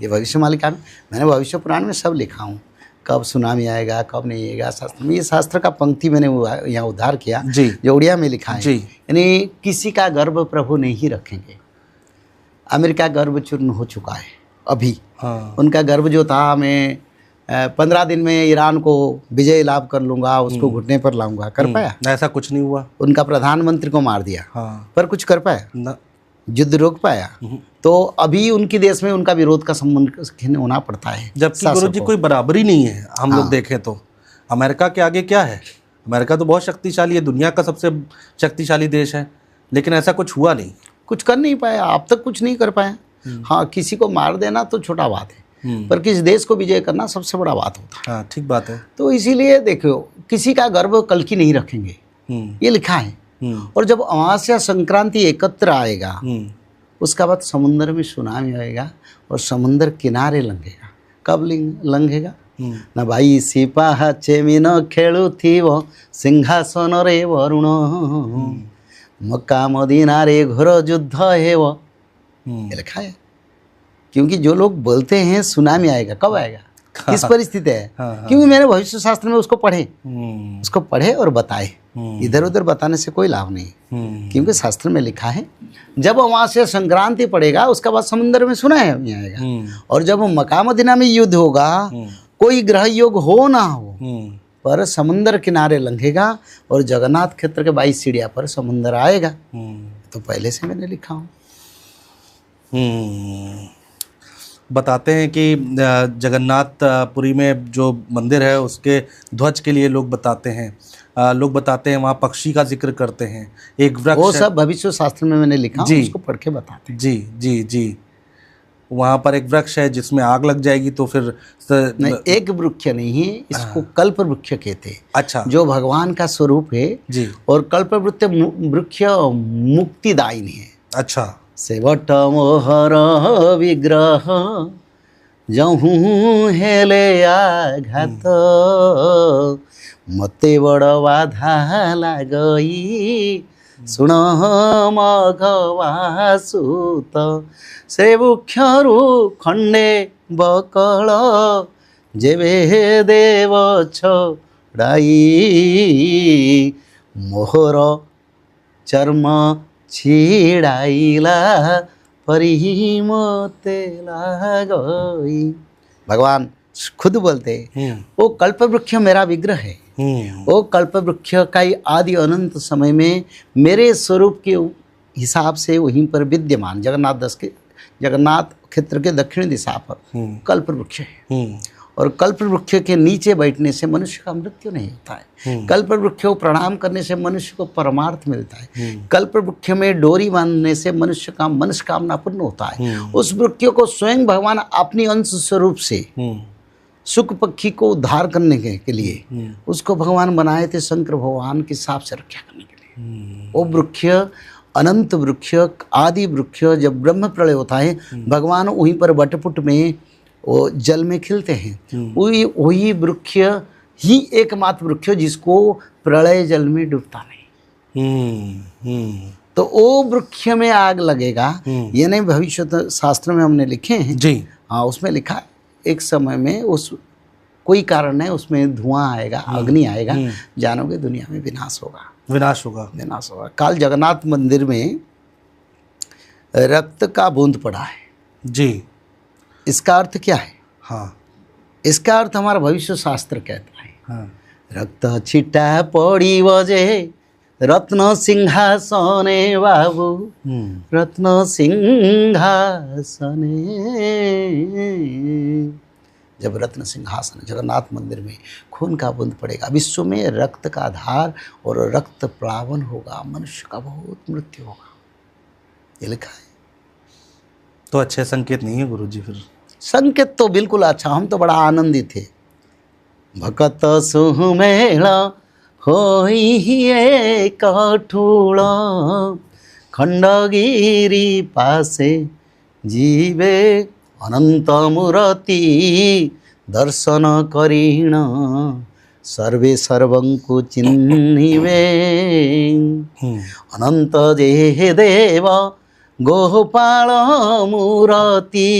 ये भविष्य मालिका में मैंने भविष्य पुराण में सब लिखा हूँ, कब सुनामी आएगा कब नहीं आएगा। शास्त्र में ये शास्त्र का पंक्ति मैंने यहाँ उद्धार किया जी। जो उड़िया में लिखा है। जी। यानी किसी का गर्व प्रभु नहीं रखेंगे। अमेरिका गर्व चूर्ण हो चुका है अभी। हाँ। उनका गर्व जो था, मैं 15 दिन में ईरान को विजय लाभ कर लूंगा, उसको घुटने पर लाऊंगा, कर पाया? ऐसा कुछ नहीं हुआ। उनका प्रधानमंत्री को मार दिया। हाँ। पर कुछ कर पाया? न, युद्ध रोक पाया? तो अभी उनके देश में उनका विरोध का संबंध होना पड़ता है। जबकि गुरुजी कोई बराबरी नहीं है। हम लोग देखें तो अमेरिका के आगे क्या है? अमेरिका तो बहुत शक्तिशाली है, दुनिया का सबसे शक्तिशाली देश है, लेकिन ऐसा कुछ हुआ नहीं, कुछ कर नहीं पाया, अब तक कुछ नहीं कर पाया। हाँ, किसी को मार देना तो छोटा बात है, पर किसी देश को विजय करना सबसे बड़ा बात होता है। हाँ, ठीक बात है। तो इसीलिए देखो, किसी का गर्व कल की नहीं रखेंगे, ये लिखा है। और जब अमावस्या संक्रांति एकत्र आएगा, उसका बाद समुद्र में सुनामी आएगा और समुद्र किनारे लंघेगा। कब लंघेगा? ना भाई सिपाहा चेमिन खेलु थीव सिंहासन रे वरुण, मक्का मदीना रे घोर युद्ध है वो, ये लिखा है। क्योंकि जो लोग बोलते हैं सुनामी आएगा, कब आएगा, किस परिस्थिति है, क्योंकि मैंने भविष्य शास्त्र में उसको पढ़े और बताए। इधर उधर बताने से कोई लाभ नहीं, क्योंकि शास्त्र में लिखा है जब वहाँ से संक्रांति पड़ेगा उसका बाद समुद्र में सुनामी आएगा। और जब मक्का मदीना में युद्ध होगा, कोई ग्रह योग हो ना हो, पर समुद्र किनारे लंघेगा और जगन्नाथ क्षेत्र के 22 सीढ़िया पर समुद्र आएगा। तो पहले से मैंने लिखा हूँ। बताते हैं कि जगन्नाथपुरी में जो मंदिर है उसके ध्वज के लिए लोग बताते हैं वहाँ पक्षी का जिक्र करते हैं, एक वृक्ष, वो सब भविष्य शास्त्र में मैंने लिखा, जी, उसको पढ़ के बताते हैं। जी जी जी। वहाँ पर एक वृक्ष है जिसमें आग लग जाएगी तो फिर नहीं, एक वृक्ष नहीं है, इसको कल्प वृक्ष कहते हैं। अच्छा। जो भगवान का स्वरूप है जी। और कल्प वृक्ष मुक्तिदायिनी है। अच्छा। सेवट मोहर विग्रह जहूँ हेले आघात, मते बड़ बाधा लागई सुण मघवा सुत, से वृक्षरु खंडे बकल जेबे देव छड़ाई, मोहर चर्म छिड़ाइला परी मोते लागई। भगवान खुद बोलते हैं वो कल्प वृक्ष मेरा विग्रह है। वो कल्प वृक्ष का ही आदि अनंत समय में मेरे स्वरूप के हिसाब से वहीं पर विद्यमान जगन्नाथ क्षेत्र के दक्षिण दिशा पर कल्प वृक्ष है। और कल्प वृक्ष के नीचे बैठने से मनुष्य का मृत्यु नहीं होता है। कल्प वृक्ष को प्रणाम करने से मनुष्य को परमार्थ मिलता है। कल्प वृक्ष में डोरी बांधने से मनुष्य का मनस्कामना पूर्ण होता है। उस वृक्ष को स्वयं भगवान अपनी अंश स्वरूप से सुख पक्षी को उद्धार करने के लिए उसको भगवान बनाए थे, शंकर भगवान के साप से रक्षा करने के लिए। वो वृक्ष अनंत वृक्ष, आदि वृक्ष, जब ब्रह्म प्रलय होता है भगवान वहीं पर वटपुट में वो जल में खिलते हैं। वही वृक्ष ही एकमात्र वृक्ष जिसको प्रलय जल में डूबता नहीं। तो वो वृक्ष में आग लगेगा, ये नहीं भविष्य शास्त्र में हमने लिखे हैं जी। हाँ, उसमें लिखा एक समय में उस कोई कारण है उसमें धुआं आएगा, अग्नि आएगा, जानोगे दुनिया में विनाश होगा। काल जगन्नाथ मंदिर में रक्त का बूंद पड़ा है जी। इसका अर्थ क्या है? हाँ, इसका अर्थ हमारा भविष्य शास्त्र कहता है। हाँ। रक्त छिटा पड़ी वजे रत्न सिंहासने बाबू, रत्न सिंहासने। जब रत्न सिंहासन जगन्नाथ मंदिर में खून का बूंद पड़ेगा, विश्व में रक्त का आधार और रक्त प्लावन होगा, मनुष्य का बहुत मृत्यु होगा, ये लिखा है। तो अच्छे संकेत नहीं है गुरुजी? फिर संकेत तो बिल्कुल अच्छा, हम तो बड़ा आनंदित थे। भकत सुमेल होइए कठोल खंडगिरी पासे जीवे अनंत मूर्ति दर्शन करीण सर्वे सर्वं को चिन्हिवे अनंत जे देव गोपाल मूर्ति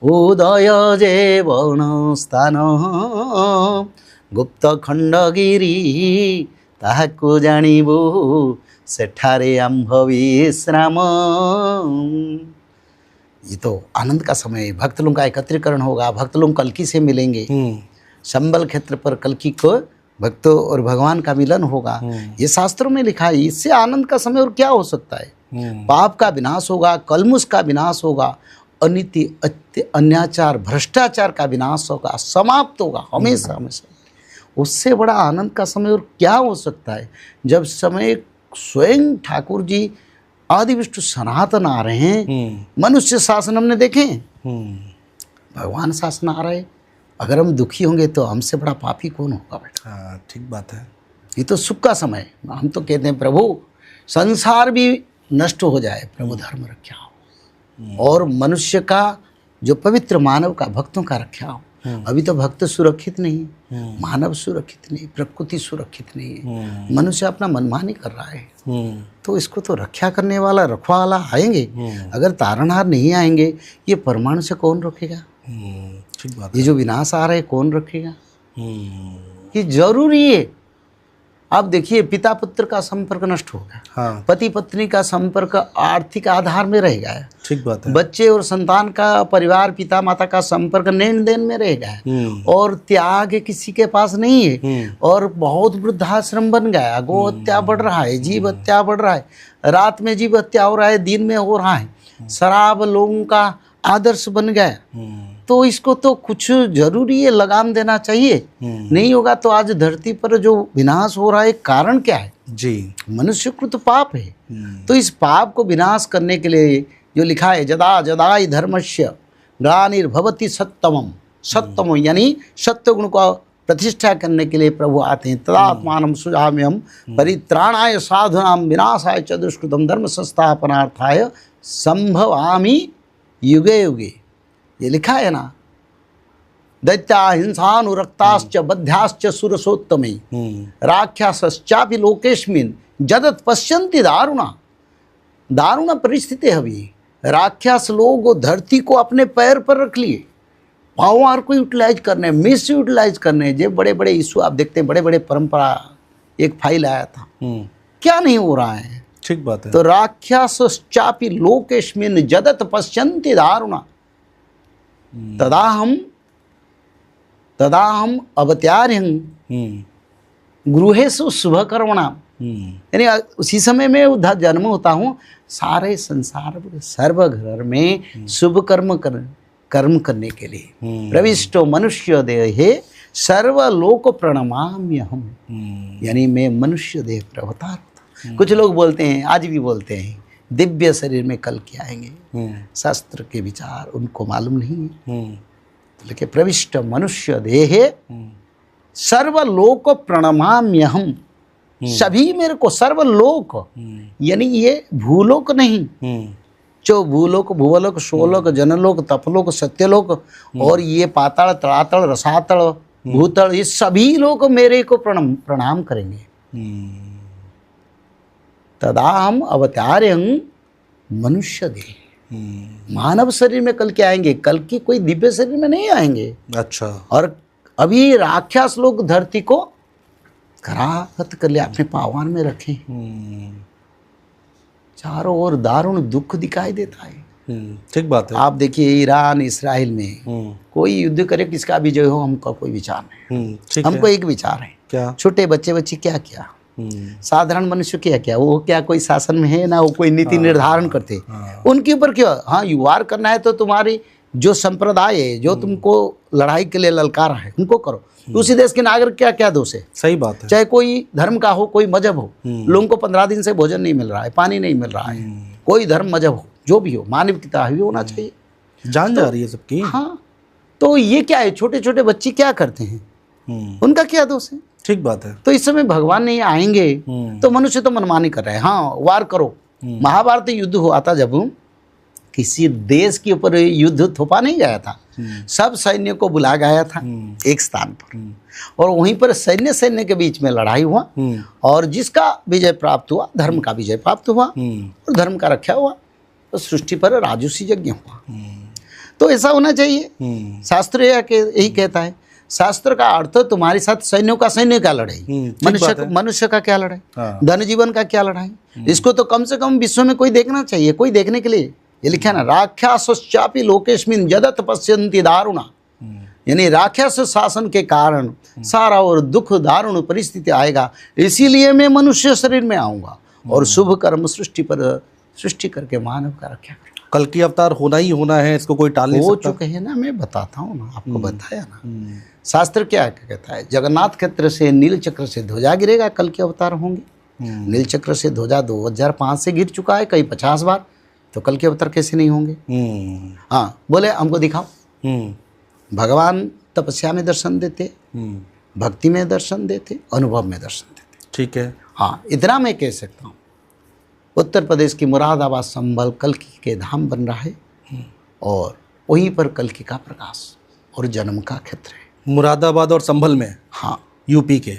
उदय जे वण स्थान गुप्त खंडगिरी ताहाकु जानिबु सेठारे आम्भ विश्राम। ये तो आनंद का समय है। भक्त लोगों का एकत्रीकरण होगा, भक्त लोग कल्की से मिलेंगे, संबल क्षेत्र पर कल्की को भक्तों और भगवान का मिलन होगा। ये शास्त्रों में लिखा है। इससे आनंद का समय और क्या हो सकता है। पाप का विनाश होगा, कलमुष का विनाश होगा, अनिति अन्याचार भ्रष्टाचार का विनाश होगा, समाप्त होगा हमेशा हमेशा। उससे बड़ा आनंद का समय और क्या हो सकता है। जब समय स्वयं ठाकुर जी आदि विष्णु सनातन आ रहे हैं। मनुष्य शासन हमने देखे, भगवान शासन आ रहे। अगर हम दुखी होंगे तो हमसे बड़ा पापी कौन होगा बेटा। हाँ, ठीक बात है। ये तो सुख का समय। हम तो कहते हैं प्रभु संसार भी नष्ट हो जाए, प्रभु धर्म रक्षा हो और मनुष्य का जो पवित्र मानव का भक्तों का रक्षा हो। अभी तो भक्त सुरक्षित नहीं, मानव सुरक्षित नहीं, प्रकृति सुरक्षित नहीं है, मनुष्य अपना मनमानी कर रहा है। तो इसको तो रक्षा करने वाला रखवाला आएंगे। अगर तारणहार नहीं आएंगे, ये परमाणु से कौन रखेगा। ठीक बात। ये जो विनाश आ रहा है कौन रखेगा। ये जरूरी है। अब देखिए पिता पुत्र का संपर्क नष्ट होगा। हाँ। पति पत्नी का संपर्क आर्थिक आधार में रहेगा। ठीक बात है। बच्चे और संतान का परिवार पिता माता का संपर्क लेन देन में रहेगा और त्याग किसी के पास नहीं है। और बहुत वृद्धाश्रम बन गया, गो हत्या बढ़ रहा है, जीव हत्या बढ़ रहा है, रात में जीव हत्या हो रहा है, दिन में हो रहा है, शराब लोगों का आदर्श बन गया। तो इसको तो कुछ जरूरी है, लगाम देना चाहिए। नहीं होगा तो आज धरती पर जो विनाश हो रहा है कारण क्या है जी। मनुष्यकृत पाप है। तो इस पाप को विनाश करने के लिए जो लिखा है जदा जदाई धर्मस्य ग्लानिर्भवति सत्तमम, सत्तम यानी सत्य गुण को प्रतिष्ठा करने के लिए प्रभु आते हैं। तदात्मानं सुजाम्यहं परित्राणाय साधुनां विनाशाय च दुष्कृतं धर्म संस्थापनार्थाय संभवामि युगे युगे। ये लिखा है ना, दैत्या हिंसानुरक्ताश्च बध्याश्च सुरसोत्तमे राक्षसश्चापि लोकेस्मिन् जदत पश्यन्ति दारुणा। दारुण परिस्थिति है अभी। राक्षस लोग धरती को अपने पैर पर रख लिए, पावर को यूटिलाइज करने, मिस यूटिलाइज करने। जो बड़े बड़े इशू आप देखते हैं, बड़े बड़े परंपरा, एक फाइल आया था, क्या नहीं हो रहा है। ठीक बात है। तो राक्षसश्चापि लोकेस्मिन् जदत पश्यन्ति दारुणा तदाहम अवत्यार्यं गृहेषु शुभकर्मणा। यानी उसी समय में उधर जन्म होता हूँ, सारे संसार सर्व घर में शुभ कर्म करने के लिए। प्रविष्टो मनुष्य देहे सर्वलोक प्रणमाम्यहम्। यानी मैं मनुष्य देह पर अवतार होता। कुछ लोग बोलते हैं, आज भी बोलते हैं, दिव्य शरीर में कल के आएंगे। शास्त्र के विचार उनको मालूम नहीं है। लेकिन प्रविष्ट मनुष्य देहे सर्वलोक प्रणमाम्यहम्। सभी मेरे को सर्वलोक, यानी ये भूलोक नहीं, जो भूलोक भूवलोक सोलोक जनलोक तपलोक सत्यलोक और ये पाताल तड़ातल रसातल भूतल, ये सभी लोग मेरे को प्रणाम करेंगे। तदाहम अवतार्यं मनुष्य देह। मानव शरीर में कल के आएंगे, कल की कोई दिव्य शरीर में नहीं आएंगे। अच्छा। और अभी राक्षस लोग धरती को कराहत कर लिया, अपने पावन में रखे। चारों ओर दारुण दुख दिखाई देता है। ठीक बात है। आप देखिए ईरान इसराइल में कोई युद्ध करे, किसका विजय हो हमको कोई विचार नहीं। हमको एक विचार है, क्या छोटे बच्चे क्या किया, साधारण मनुष्य क्या वो क्या कोई शासन में है ना, वो कोई नीति निर्धारण करते। उनके ऊपर क्यों, हाँ युवार करना है तो तुम्हारी जो संप्रदाय है, जो तुमको लड़ाई के लिए ललकारा है, उनको करो। दूसरे देश के नागरिक क्या दोष है। सही बात है। चाहे कोई धर्म का हो, कोई मजहब हो, लोगों को 15 दिन से भोजन नहीं मिल रहा है, पानी नहीं मिल रहा है, कोई धर्म मजहब हो, जो भी हो, मानविकता भी होना चाहिए। जान जा रही है सबकी। हाँ, तो ये क्या है, छोटे छोटे बच्चे क्या करते हैं, उनका क्या दोष है। ठीक बात है। तो इस समय भगवान नहीं आएंगे तो मनुष्य तो मनमानी कर रहे हैं। हाँ, वार करो। महाभारत युद्ध हुआ था, जब किसी देश के ऊपर युद्ध थोपा नहीं गया था, सब सैन्य को बुला गया था एक स्थान पर, और वहीं पर सैन्य के बीच में लड़ाई हुआ, और जिसका विजय प्राप्त हुआ, धर्म का विजय प्राप्त हुआ और धर्म का रक्षा हुआ, तो सृष्टि पर राजसी यज्ञ हुआ। तो ऐसा होना चाहिए। शास्त्र यही कहता है। शास्त्र का अर्थ तुम्हारे साथ सैन्यों का सैन्य क्या लड़ाई, मनुष्य का क्या लड़ाई, धन जीवन का क्या लड़ाई, इसको तो कम से कम विश्व में कोई देखना चाहिए, कोई देखने के लिए। ये लिखा ना, राक्षसश्चापि लोकेस्मिन् यदत पश्यन्ति दारुणा, यानी राक्षस शासन के कारण सारा और दुख दारुण परिस्थिति आएगा, इसीलिए मैं मनुष्य शरीर में आऊँगा और शुभ कर्म सृष्टि करके मानव का रक्षा करूँगा। कल की अवतार होना ही होना है, इसको कोई टाल नहीं सकता। हो चुके हैं ना, मैं बताता हूँ ना, आपको बताया ना। शास्त्र क्या कहता है, जगन्नाथ क्षेत्र से नील चक्र से ध्वजा गिरेगा, कल के अवतार होंगे। नील चक्र से ध्वजा 2005 से गिर चुका है, कई 50 बार, तो कल के अवतार कैसे नहीं होंगे। हाँ, बोले हमको दिखाओ। भगवान तपस्या में दर्शन देते, भक्ति में दर्शन देते, अनुभव में दर्शन देते। ठीक है। हाँ, इतना मैं कह सकता हूँ। उत्तर प्रदेश की मुरादाबाद संभल कल्कि के धाम बन रहा है, और वहीं पर कल्कि का प्रकाश और जन्म का क्षेत्र है। मुरादाबाद और संभल में? हाँ, यूपी के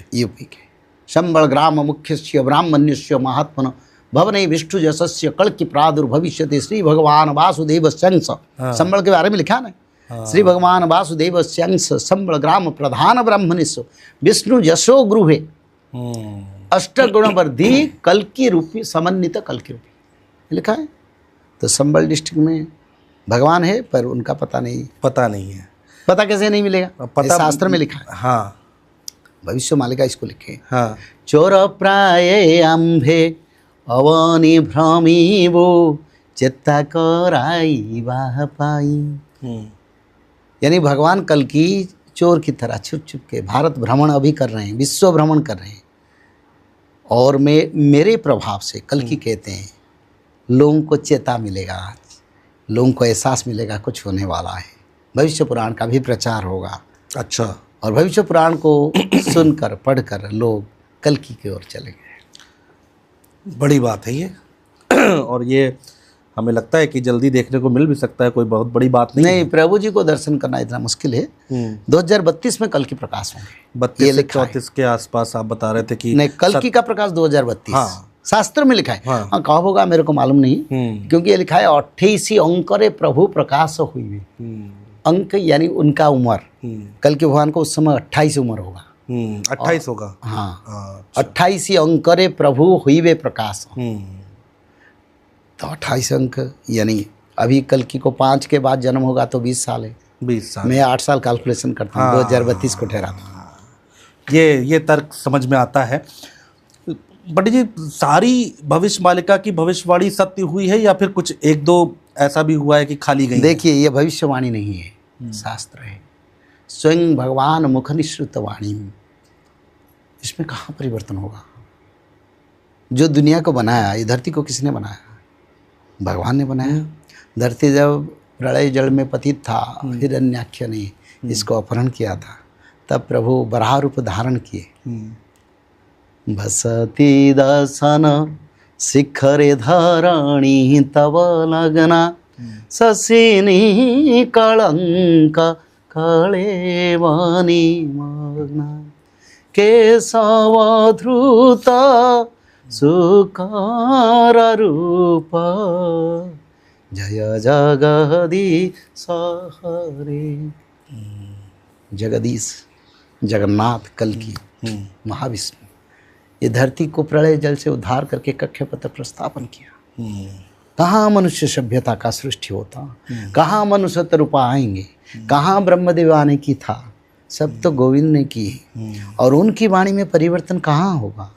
संबल ग्राम मुख्यस्य ब्राह्मण्यस्य महात्मन भवने विष्णु जसस्य कल्कि प्रादुर्भविष्यति श्री भगवान वासुदेव अंश। संबल के बारे में लिखा ना, श्री भगवान वासुदेव अंश संबल ग्राम प्रधान ब्राह्मणस्य विष्णु जसो गृहे अष्टगुण वर्धी कल्कि रूपी समन्वित कल्कि रूपी लिखा है। तो संबल डिस्ट्रिक्ट में भगवान है, पर उनका पता नहीं है। पता कैसे नहीं मिलेगा, पता शास्त्र में लिखा है। हाँ, भविष्य मालिका इसको लिखे। हाँ, चोर प्राय अम्भे अवनी भ्रमी वो चेता कराई वाह पाई। यानी भगवान कल्कि चोर की तरह छुप छुप के भारत भ्रमण अभी कर रहे हैं, विश्व भ्रमण कर रहे हैं, और मेरे प्रभाव से कल्कि कहते हैं लोगों को चेता मिलेगा, लोगों को एहसास मिलेगा कुछ होने वाला है। भविष्य पुराण का भी प्रचार होगा। अच्छा। और भविष्य पुराण को सुनकर पढ़कर लोग कल्कि की ओर चलेंगे। बड़ी बात है ये। और ये हमें लगता है कि जल्दी देखने को मिल भी सकता है, कोई बहुत बड़ी बात नहीं। प्रभु जी को दर्शन करना इतना मुश्किल है। 2032 में कल्कि प्रकाश होंगे। 32-34 के आसपास आप बता रहे थे कि नहीं, कल्कि का प्रकाश 2032। हाँ, शास्त्र में लिखा है। हाँ, कहा होगा मेरे को मालूम नहीं, क्योंकि ये लिखा है 28 अंकरे प्रभु प्रकाश हुई। अंक यानी उनका उम्र, कल्कि भगवान को उस समय 28 उम्र होगा। 28 होगा। हाँ, 28 अंकरे प्रभु हुई वे प्रकाश। तो 28 अंक यानी अभी कल्कि को 5 के बाद जन्म होगा तो 20 साल है। 20 साल, मैं 8 साल कैलकुलेशन करता हूँ। 2032 को ठहराता हूँ। ये तर्क समझ में आता है। बट जी, सारी भविष्य मालिका की भविष्यवाणी सत्य हुई है या फिर कुछ एक दो ऐसा भी हुआ है कि खाली गई? देखिए, ये भविष्यवाणी नहीं है, शास्त्र है, स्वयं भगवान मुख निश्रुत वाणी। इसमें कहाँ परिवर्तन होगा? जो दुनिया को बनाया, ये धरती को किसने बनाया? भगवान ने बनाया। धरती जब प्रलय जल में पतित था, हिरण्याक्ष ने इसको अपहरण किया था, तब प्रभु बराह रूप धारण किए। बसती दसन शिखरे धरणी तव लगना ससिनी कलंक कलेवनी मग्ना केशव धृत सुकार रूप जय जगदीश हरे। जगदीश जगन्नाथ कल्कि महाविष्णु, ये धरती को प्रलय जल से उद्धार करके कक्षपथ प्रस्थापन किया। कहाँ मनुष्य सभ्यता का सृष्टि होता, कहाँ मनुष्य रूप आएंगे, कहाँ ब्रह्मदेव आने की था, सब तो गोविंद ने की। और उनकी वाणी में परिवर्तन कहाँ होगा?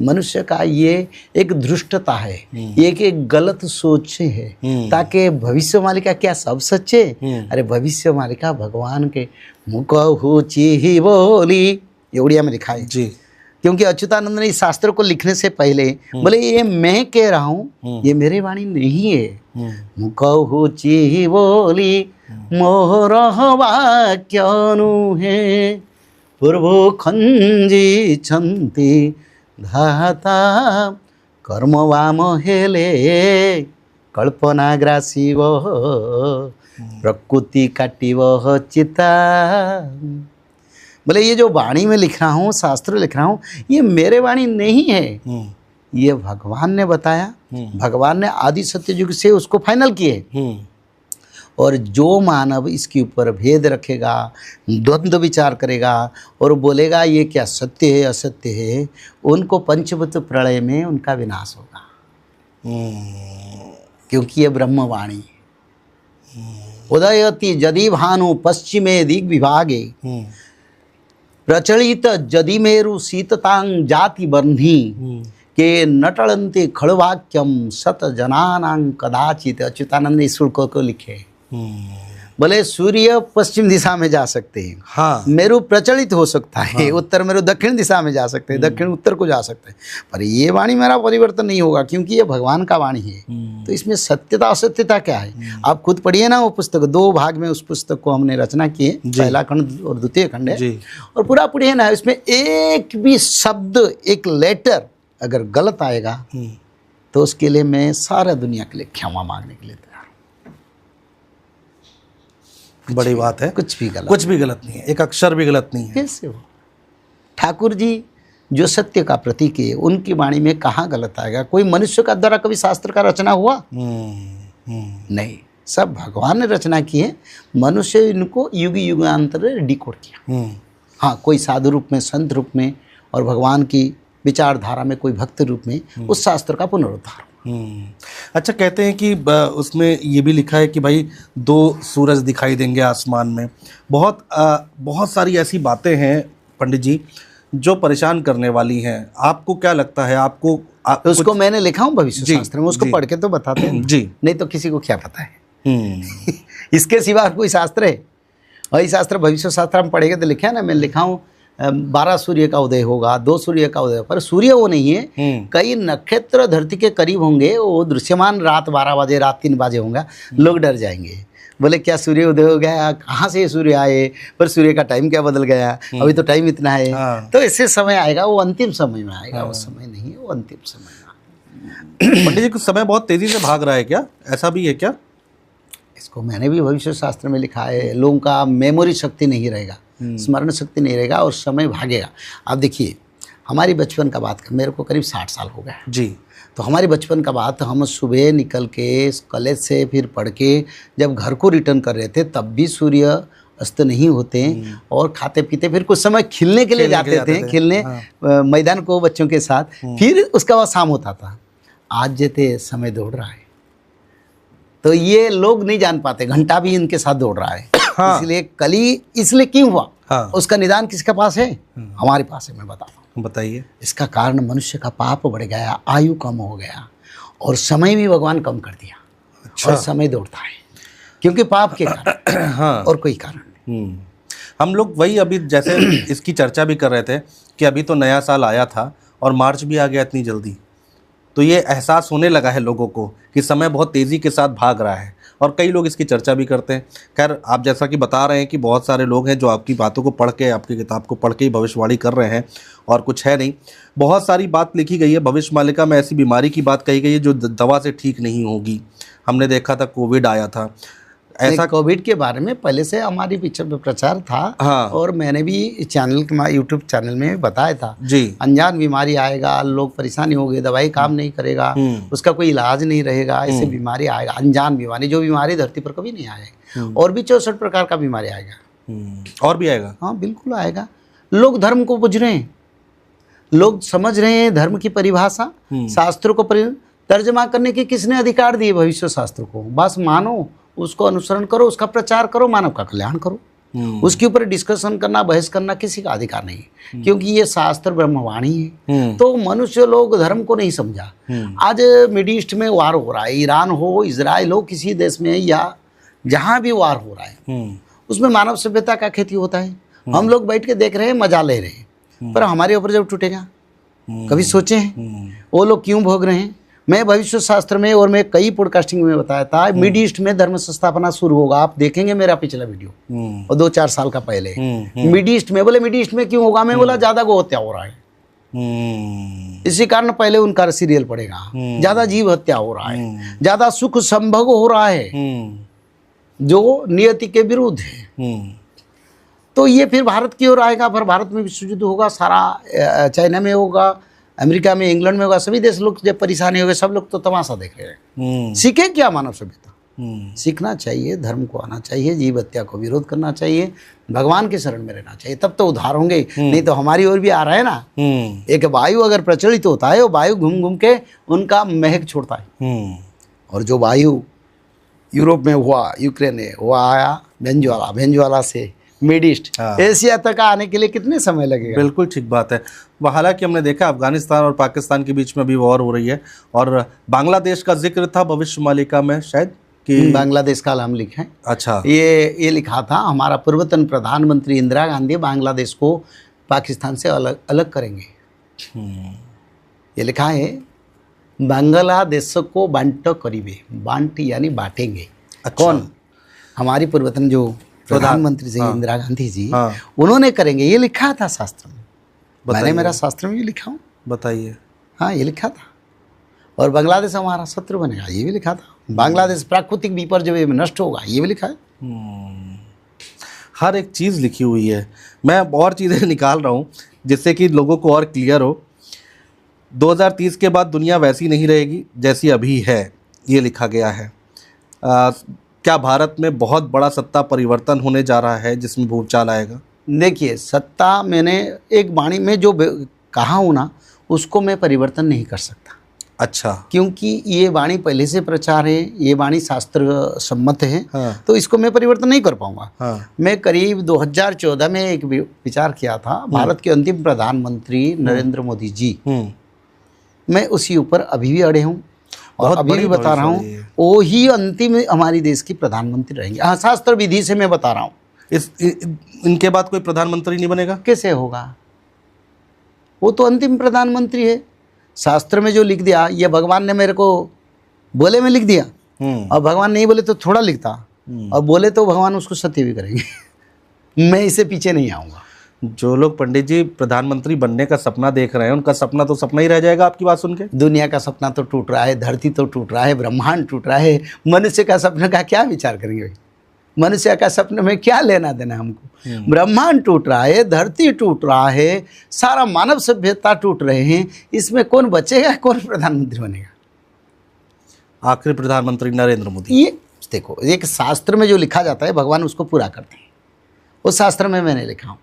मनुष्य का ये एक धृष्टता है, ये एक गलत सोच है, ताकि भविष्य मालिका क्या सब सच्चे? अरे भविष्य मालिका भगवान के मुख ही बोली, ये उड़िया में लिखा है जी। क्योंकि अच्युतानंद ने इस शास्त्र को लिखने से पहले बोले ये मैं कह रहा हूँ, ये मेरी वाणी नहीं है। मुख ही बोली मोर वाक्य नुहे पूर्व खंजी छंती धाता कर्म वाम हेले कल्पना ग्रासी वो प्रकृति कटिव चिता। बोले ये जो वाणी में लिख रहा हूँ, शास्त्र लिख रहा हूँ, ये मेरे वाणी नहीं है, ये भगवान ने बताया। भगवान ने आदि सत्य युग से उसको फाइनल किए। और जो मानव इसके ऊपर भेद रखेगा, द्वंद्व विचार करेगा और बोलेगा ये क्या सत्य है असत्य है, उनको पंचभूत प्रलय में उनका विनाश होगा। क्योंकि ये ब्रह्मवाणी। उदयति यदि भानु पश्चिमे दिग विभागे, प्रचलित यदि मेरु शीततांग जाति बर्णी, के नटलंते खड़वाक्यम सत जनानां कदाचित। अच्युतानंद इस श्लोक को लिखे। बोले सूर्य पश्चिम दिशा में जा सकते हैं, हाँ। मेरु प्रचलित हो सकता है, हाँ। उत्तर मेरु दक्षिण दिशा में जा सकते हैं, दक्षिण उत्तर को जा सकते हैं, पर ये वाणी मेरा परिवर्तन नहीं होगा क्योंकि ये भगवान का वाणी है। तो इसमें सत्यता असत्यता क्या है, आप खुद पढ़िए ना वो पुस्तक। 2 भाग में उस पुस्तक को हमने रचना की है, पहला खंड और द्वितीय खंड है, और पूरा पढ़िए ना। इसमें एक भी शब्द, एक लेटर अगर गलत आएगा तो उसके लिए मैं सारा दुनिया के लिए क्षमा मांगने के लिए तैयार। बड़ी बात है। कुछ भी गलत नहीं है, एक अक्षर भी गलत नहीं है। कैसे हो? ठाकुर जी जो सत्य का प्रतीक है, उनकी वाणी में कहाँ गलत आएगा? कोई मनुष्य का द्वारा कभी शास्त्र का रचना हुआ? नहीं, सब भगवान ने रचना की है। मनुष्य इनको युग युगांतर डिकोड किया। हाँ, कोई साधु रूप में, संत रूप में, और भगवान की विचारधारा में कोई भक्त रूप में उस शास्त्र का पुनरुद्धार। अच्छा, कहते हैं कि उसमें ये भी लिखा है कि भाई 2 सूरज दिखाई देंगे आसमान में। बहुत सारी ऐसी बातें हैं पंडित जी जो परेशान करने वाली हैं। आपको क्या लगता है? उसको मैंने लिखा हूँ भविष्य शास्त्र में, उसको पढ़ के तो बताते हैं जी, नहीं तो किसी को क्या पता है। इसके सिवा कोई शास्त्र है? वही शास्त्र भविष्य शास्त्र हम पढ़ेंगे तो लिखा है ना, मैं लिखा हूँ 12 सूर्य का उदय होगा, 2 सूर्य का उदय, पर सूर्य वो नहीं है। कई नक्षत्र धरती के करीब होंगे, वो दृश्यमान रात 12 बजे, रात 3 बजे होंगे। लोग डर जाएंगे, बोले क्या सूर्य उदय हो गया, कहाँ से ये सूर्य आए, पर सूर्य का टाइम क्या बदल गया, अभी तो टाइम इतना है। तो ऐसे समय आएगा, वो अंतिम समय में आएगा। वो समय नहीं है, वो अंतिम समय में। पंडित जी, कुछ समय बहुत तेजी से भाग रहा है क्या? ऐसा भी है क्या? इसको मैंने भी भविष्य शास्त्र में लिखा है। लोगों का मेमोरी शक्ति नहीं रहेगा, स्मरण शक्ति नहीं रहेगा और समय भागेगा। आप देखिए, हमारी बचपन का बात, मेरे को करीब 60 साल हो गए जी। तो हमारी बचपन का बात, हम सुबह निकल के कॉलेज से फिर पढ़ के जब घर को रिटर्न कर रहे थे, तब भी सूर्य अस्त नहीं होते, और खाते पीते फिर कुछ समय खेलने के लिए जाते थे, खेलने मैदान को बच्चों के साथ, फिर उसका बाद शाम होता था। आज जैसे समय दौड़ रहा है, तो ये लोग नहीं जान पाते, घंटा भी इनके साथ दौड़ रहा है। हाँ। इसलिए कली इसलिए क्यों हुआ? हाँ। उसका निदान किसके पास है? हमारे पास है। मैं बताता हूँ। बताइए। इसका कारण मनुष्य का पाप बढ़ गया, आयु कम हो गया, और समय भी भगवान कम कर दिया। अच्छा। और समय दौड़ता है क्योंकि पाप के कारण। हाँ। और कोई कारण नहीं। हम लोग वही अभी जैसे इसकी चर्चा भी कर रहे थे कि अभी तो नया साल आया था और मार्च भी आ गया इतनी जल्दी, तो ये एहसास होने लगा है लोगों को कि समय बहुत तेज़ी के साथ भाग रहा है, और कई लोग इसकी चर्चा भी करते हैं। खैर, आप जैसा कि बता रहे हैं कि बहुत सारे लोग हैं जो आपकी बातों को पढ़ के, आपकी किताब को पढ़ के ही भविष्यवाणी कर रहे हैं, और कुछ है नहीं। बहुत सारी बात लिखी गई है भविष्य मालिका में, ऐसी बीमारी की बात कही गई है जो दवा से ठीक नहीं होगी। हमने देखा था कोविड आया था, ऐसा कोविड के बारे में पहले से हमारी पिक्चर में प्रचार था। हाँ। और मैंने भी चैनल के यूट्यूब चैनल में बताया था जी, अनजान बीमारी आएगा, लोग परेशानी होगी, दवाई काम नहीं करेगा, उसका कोई इलाज नहीं रहेगा, ऐसे बीमारी आएगा, अनजान बीमारी, जो बीमारी धरती पर कभी नहीं आएगी। और भी 64 प्रकार का बीमारी आएगा। और भी आएगा? हाँ, बिल्कुल आएगा। लोग धर्म को बुझ रहे हैं, लोग समझ रहे हैं धर्म की परिभाषा, शास्त्रों को तर्जमा करने की किसने अधिकार दिए? भविष्य शास्त्र को। बस मानो, उसको अनुसरण करो, उसका प्रचार करो, मानव का कल्याण करो। उसके ऊपर डिस्कशन करना, बहस करना किसी का अधिकार नहीं, क्योंकि ये शास्त्र ब्रह्मवाणी है। तो मनुष्य लोग धर्म को नहीं समझा। आज मिड ईस्ट में वार हो रहा है, ईरान हो, इजराइल हो, किसी देश में या जहाँ भी वार हो रहा है, उसमें मानव सभ्यता का खेती होता है। हम लोग बैठ के देख रहे हैं, मजा ले रहे हैं, पर हमारे ऊपर जब टूटेगा, कभी सोचे हैं वो लोग क्यों भोग रहे हैं? मैं भविष्य शास्त्र में और मैं कई पॉडकास्टिंग में बताया था, मिड ईस्ट में धर्म संस्थापना शुरू होगा। आप देखेंगे मेरा पिछला वीडियो, और 2-4 साल का पहले। मिड ईस्ट में, बोले मिड ईस्ट में क्यों होगा? मैं बोला ज्यादा गौ हत्या हो रहा है, इसी कारण पहले उनका सीरियल पड़ेगा। ज्यादा जीव हत्या हो रहा है, ज्यादा सुख संभोग हो रहा है, जो नियति के विरुद्ध है। तो ये फिर भारत की ओर आएगा, फिर भारत में विश्व युद्ध होगा, सारा चाइना में होगा, अमेरिका में, इंग्लैंड में होगा, सभी देश लोग जब परेशानी हो गए, सब लोग तो तमाशा देख रहे हैं। सीखे क्या मानव सभ्यता? सीखना चाहिए, धर्म को आना चाहिए, जीव हत्या को विरोध करना चाहिए, भगवान के शरण में रहना चाहिए, तब तो उद्धार होंगे। नहीं तो हमारी ओर भी आ रहा है ना। एक वायु अगर प्रचलित होता है, वो वायु घूम घूम के उनका महक छोड़ता है। और जो वायु यूरोप में हुआ, यूक्रेन में वो आया वेनेजुएला, वेनेजुएला से मिड ईस्ट, एशिया तक आने के लिए कितने समय लगेगा? बिल्कुल ठीक बात है। हालांकि हमने देखा अफगानिस्तान और पाकिस्तान के बीच में भी वॉर हो रही है, और बांग्लादेश का जिक्र था भविष्य मालिका में शायद कि बांग्लादेश का हम लिखे। अच्छा, ये लिखा था, हमारा पूर्वतन प्रधानमंत्री इंदिरा गांधी बांग्लादेश को पाकिस्तान से अलग अलग करेंगे। ये लिखा है, बांग्लादेश को बांट करीबे, बांट यानी बांटेंगे। अच्छा। कौन? हमारी पूर्वतन जो प्रधानमंत्री जी इंदिरा गांधी जी, उन्होंने करेंगे। ये लिखा था शास्त्र में, मैंने मेरा शास्त्र में भी लिखा हूँ। बताइए। हाँ, ये लिखा था। और बांग्लादेश हमारा शत्रु बनेगा, ये भी लिखा था। बांग्लादेश प्राकृतिक विपर्य में नष्ट होगा, ये भी लिखा है। हर एक चीज़ लिखी हुई है। मैं और चीज़ें निकाल रहा हूँ जिससे कि लोगों को और क्लियर हो। 2030 के बाद दुनिया वैसी नहीं रहेगी जैसी अभी है, ये लिखा गया है। क्या भारत में बहुत बड़ा सत्ता परिवर्तन होने जा रहा है जिसमें भूचाल आएगा? देखिए, सत्ता मैंने एक वाणी में जो कहा हूँ ना, उसको मैं परिवर्तन नहीं कर सकता। अच्छा। क्योंकि ये वाणी पहले से प्रचार है, ये वाणी शास्त्र सम्मत है। हाँ। तो इसको मैं परिवर्तन नहीं कर पाऊंगा। हाँ। मैं करीब 2014 में एक विचार किया था, भारत के अंतिम प्रधानमंत्री नरेंद्र मोदी जी, मैं उसी ऊपर अभी भी अड़े हूँ और अभी भी बता रहा हूँ, वो ही अंतिम हमारी देश की प्रधानमंत्री रहेंगे। हाँ, शास्त्र विधि से मैं बता रहा हूँ। इनके बाद कोई प्रधानमंत्री नहीं बनेगा? कैसे होगा? वो तो अंतिम प्रधानमंत्री है। शास्त्र में जो लिख दिया, ये भगवान ने मेरे को बोले में लिख दिया, और भगवान नहीं बोले तो थोड़ा लिखता, और बोले तो भगवान उसको सत्य भी करेंगे। मैं इससे पीछे नहीं आऊँगा। जो लोग पंडित जी प्रधानमंत्री बनने का सपना देख रहे हैं, उनका सपना तो सपना ही रह जाएगा आपकी बात सुन के। दुनिया का सपना तो टूट रहा है, धरती तो टूट रहा है, ब्रह्मांड टूट रहा है। मनुष्य का सपने का क्या विचार करेंगे भाई? मनुष्य का सपने में क्या लेना देना हमको? ब्रह्मांड टूट रहा है, धरती टूट रहा है, सारा मानव सभ्यता टूट रहे हैं, इसमें कौन बचेगा, कौन प्रधानमंत्री बनेगा? आखिरी प्रधानमंत्री नरेंद्र मोदी। ये देखो, एक शास्त्र में जो लिखा जाता है भगवान उसको पूरा करते हैं। उस शास्त्र में मैंने लिखा हूँ,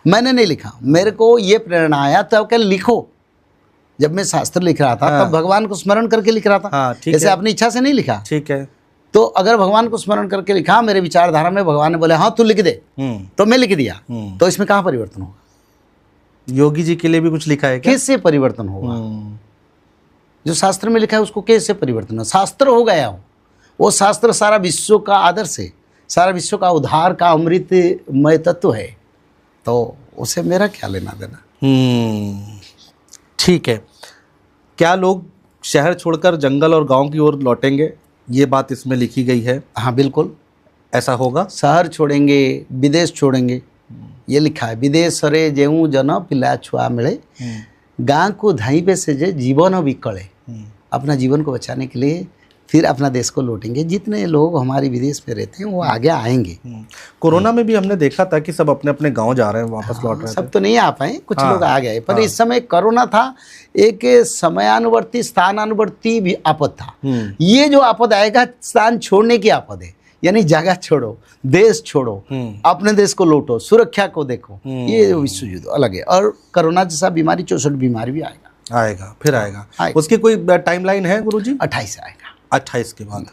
मैंने नहीं लिखा, मेरे को ये प्रेरणा आया तब क्या लिखो। जब मैं शास्त्र लिख रहा था तब भगवान को स्मरण करके लिख रहा था। हाँ, ठीक जैसे है। अपनी इच्छा से नहीं लिखा। ठीक है। तो अगर भगवान को स्मरण करके लिखा, मेरे विचारधारा में भगवान ने बोले हाँ तू लिख दे, तो मैं लिख दिया, तो इसमें कहाँ परिवर्तन होगा? योगी जी के लिए भी कुछ लिखा है क्या? कैसे परिवर्तन होगा? जो शास्त्र में लिखा है उसको कैसे परिवर्तन होगा? शास्त्र हो गया वो शास्त्र सारा विश्व का आदर्श है, सारा विश्व का उद्धार का अमृतमय तत्व है, तो उसे मेरा क्या लेना देना? ठीक है। क्या लोग शहर छोड़कर जंगल और गांव की ओर लौटेंगे? ये बात इसमें लिखी गई है। हाँ बिल्कुल, ऐसा होगा। शहर छोड़ेंगे, विदेश छोड़ेंगे, ये लिखा है। विदेश रे जेऊ जन पिला छुआ मिले, गाँ को धाइबे से जे जीवन विकले। अपना जीवन को बचाने के लिए फिर अपना देश को लौटेंगे। जितने लोग हमारे विदेश में रहते हैं वो आगे आएंगे। कोरोना में भी हमने देखा था कि सब अपने अपने गांव जा रहे हैं, वापस लौट रहे हैं। सब तो नहीं आ पाए, कुछ लोग आ गए, पर इस समय कोरोना था, एक समयानुवर्ती स्थानानुवर्ती भी आपद था। ये जो आपद आएगा स्थान छोड़ने की आपद है, यानी जगह छोड़ो, देश छोड़ो, अपने देश को लौटो, सुरक्षा को देखो। ये विश्व युद्ध अलग है। और कोरोना जैसा बीमारी 64 बीमारी भी आएगा, फिर आएगा। उसकी कोई टाइमलाइन है गुरुजी? 28 आएगा। 28 के बाद